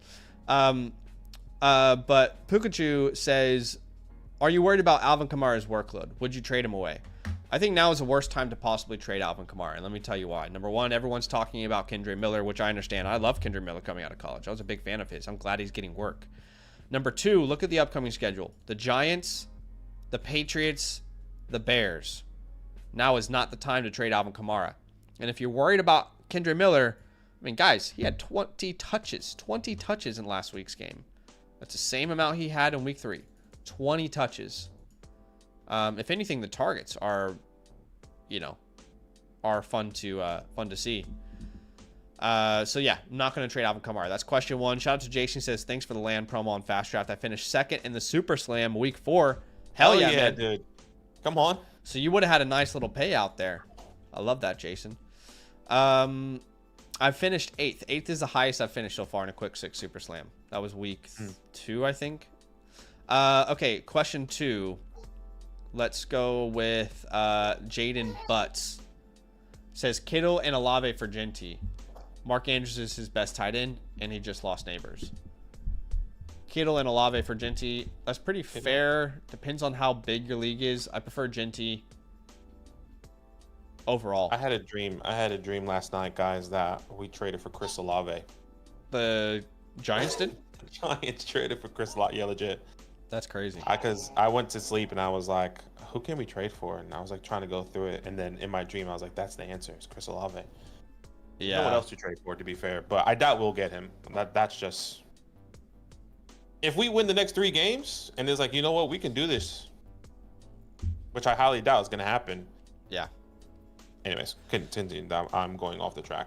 But Pikachu says, are you worried about Alvin Kamara's workload? Would you trade him away? I think now is the worst time to possibly trade Alvin Kamara, and let me tell you why. Number one, everyone's talking about Kendre Miller, which I understand. I love Kendre Miller coming out of college. I was a big fan of his. I'm glad he's getting work. Number two, look at the upcoming schedule. The Giants, the Patriots, the Bears. Now is not the time to trade Alvin Kamara. And if you're worried about Kendre Miller, I mean, guys, he had 20 touches. 20 touches in last week's game. That's the same amount he had in week 3. 20 touches. If anything, the targets are, are fun to see. So yeah, I'm not going to trade Alvin Kamara. That's question 1. Shout out to Jason. Says, thanks for the land promo on FastDraft. I finished 2nd in the Super Slam week 4. Hell yeah, man. Dude. Come on. So you would have had a nice little payout there. I love that, Jason. I finished 8th. 8th is the highest I've finished so far in a quick 6 Super Slam. That was week 2, I think. Okay, question 2. Let's go with Jaden Butts. Says Kittle and Olave for Genty. Mark Andrews is his best tight end, and he just lost Neighbors. Kittle and Olave for Genty. That's pretty fair. Depends on how big your league is. I prefer Genty overall. I had a dream last night, guys, that we traded for Chris Olave. The Giants did? The Giants traded for Chris Olave. Yeah, legit. That's crazy. Because I went to sleep and I was like, who can we trade for? And I was like trying to go through it. And then in my dream, I was like, that's the answer. It's Chris Olave. Yeah. No one else to trade for, to be fair. But I doubt we'll get him. That's just... If we win the next 3 games and it's like, you know what, we can do this. Which I highly doubt is going to happen. Yeah. Anyways, continue. I'm going off the track.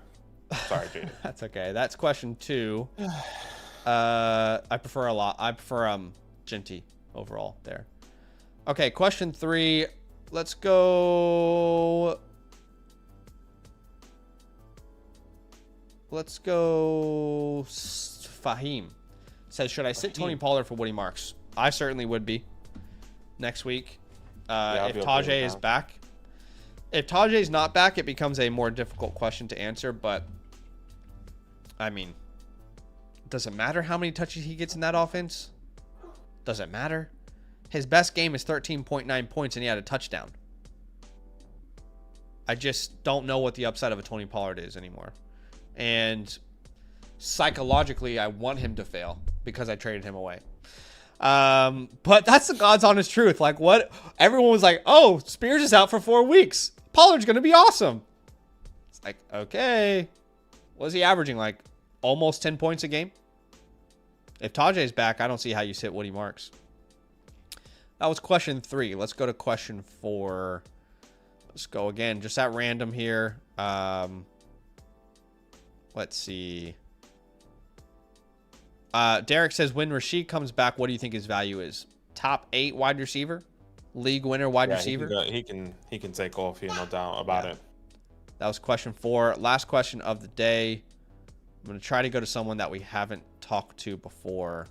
Sorry, Jaden. That's okay. That's question 2. I prefer Genty overall there. Okay, question 3. Let's go Fahim. Says, should I sit Tony Pollard for Woody Marks? I certainly would be next week. If Tajay is back. If Tajay's not back, it becomes a more difficult question to answer, but I mean, does it matter how many touches he gets in that offense? Does it matter? His best game is 13.9 points and he had a touchdown. I just don't know what the upside of a Tony Pollard is anymore. And psychologically, I want him to fail because I traded him away. But that's the God's honest truth. Like, what? Everyone was like, oh, Spears is out for 4 weeks. Pollard's going to be awesome. It's like, okay. What is he averaging? Like almost 10 points a game? If Tajay's back, I don't see how you sit Woody Marks. That was question 3. Let's go to question 4. Let's go again. Just at random here. Let's see. Derek says, when Rashid comes back, what do you think his value is? Top 8 wide receiver? League winner wide receiver? He can take off here, no doubt about it. That was question 4. Last question of the day. I'm going to try to go to someone that we haven't talked to before.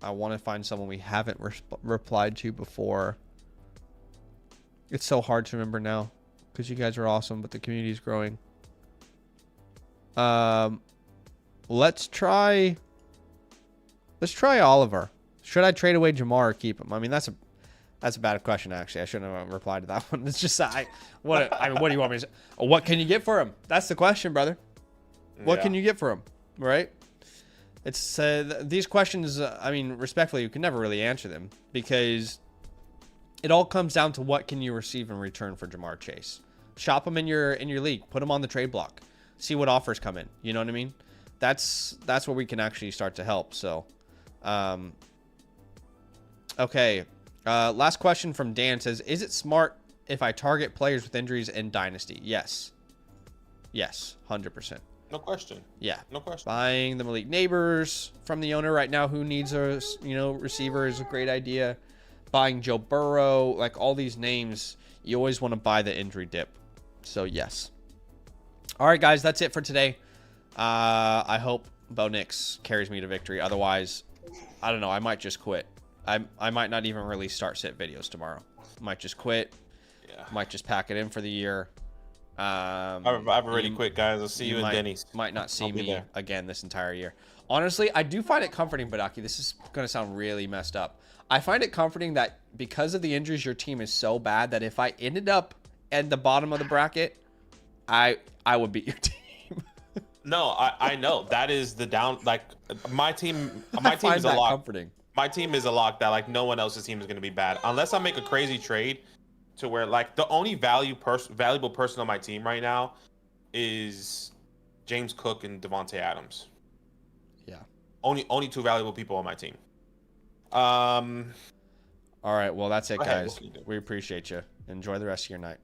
I want to find someone we haven't replied to before. It's so hard to remember now because you guys are awesome, but the community is growing. Let's try Oliver. Should I trade away Jamar or keep him? I mean, that's a bad question, actually. I shouldn't have replied to that one. It's just what do you want me to say? What can you get for him? That's the question, brother. What can you get for him? Right? It's these questions. I mean, respectfully, you can never really answer them because it all comes down to what can you receive in return for Jamar Chase. Shop him in your league. Put him on the trade block. See what offers come in. You know what I mean? that's where we can actually start to help. So, okay. Last question from Dan says, is it smart if I target players with injuries in Dynasty? Yes. Yes, 100%. No question. Yeah. No question. Buying the Malik Neighbors from the owner right now who needs a, receiver is a great idea. Buying Joe Burrow, like all these names, you always want to buy the injury dip. So, yes. All right, guys, that's it for today. I hope Bo Nix carries me to victory. Otherwise, I don't know. I might just quit. I might not even really start sit videos tomorrow. Might just quit. Yeah. Might just pack it in for the year. I've already quit, guys. I'll see you in Denny's. Might not see me again this entire year. Honestly, I do find it comforting, Badaki. This is going to sound really messed up. I find it comforting that because of the injuries, your team is so bad that if I ended up at the bottom of the bracket, I would beat your team. No, I know that is the down. Like my team is a lock. Comforting. My team is a lock that like no one else's team is going to be bad unless I make a crazy trade to where like the only valuable person on my team right now is James Cook and Devontae Adams. Yeah. Only two valuable people on my team. All right. Well, that's it, guys. We appreciate you. Enjoy the rest of your night.